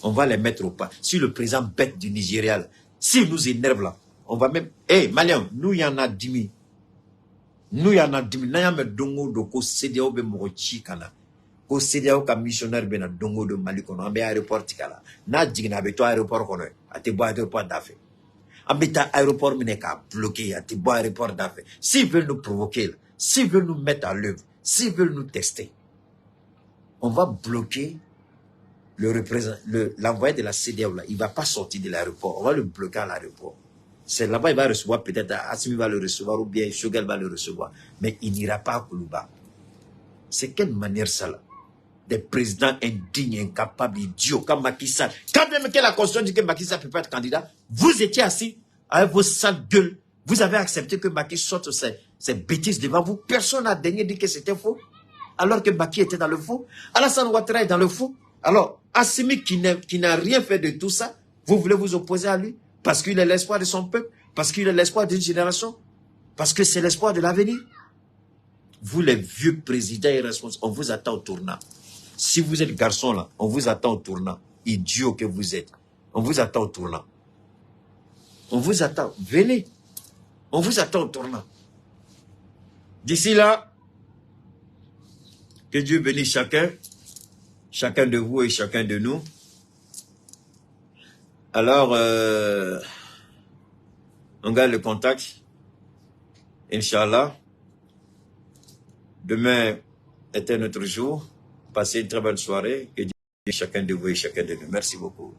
On va les mettre au pas. Si le président bête du Nigeria, s'il nous énerve là, on va même... Malien, nous y en a 10 000. Nous y en a 10 000. Nous y en a dongo de ko CEDEAO be morochi kana. Ko CEDEAO ka missionnaire be na dongo de Mali kono. Ambe aéroport tikala. Na jigna be to aéroport kono. Ate bo aéroport d'affaires. Ambe ta aéroport mine ka bloqué. Ate bo aéroport d'affaires. S'ils veulent nous provoquer, s'ils veulent nous mettre à l'œuvre, s'ils veulent nous tester, on va bloquer l'envoyé de la CEDEAO, là, il ne va pas sortir de l'aéroport. On va le bloquer à l'aéroport. C'est là-bas, il va recevoir peut-être, Assimi va le recevoir ou bien Choguel va le recevoir. Mais il n'ira pas à Koulouba. C'est quelle manière ça là? Des présidents indignes, incapables, idiots, comme Macky Sall. Quand même que la Constitution dit que Macky Sall ne peut pas être candidat, vous étiez assis avec vos sales gueules. Vous avez accepté que Macky sorte ces bêtises devant vous. Personne n'a daigné dit que c'était faux. Alors que Macky était dans le faux. Alassane Ouattara est dans le faux. Alors, Assimi qui n'a rien fait de tout ça, vous voulez vous opposer à lui parce qu'il est l'espoir de son peuple, parce qu'il est l'espoir d'une génération, parce que c'est l'espoir de l'avenir. Vous les vieux présidents irresponsables, on vous attend au tournant. Si vous êtes garçon là, on vous attend au tournant. Idiot que vous êtes. On vous attend au tournant. On vous attend. Venez. On vous attend au tournant. D'ici là, que Dieu bénisse chacun de vous et chacun de nous. Alors, on garde le contact. Inch'Allah. Demain est un autre jour. Passez une très bonne soirée. Que Dieu bénisse chacun de vous et chacun de nous. Merci beaucoup.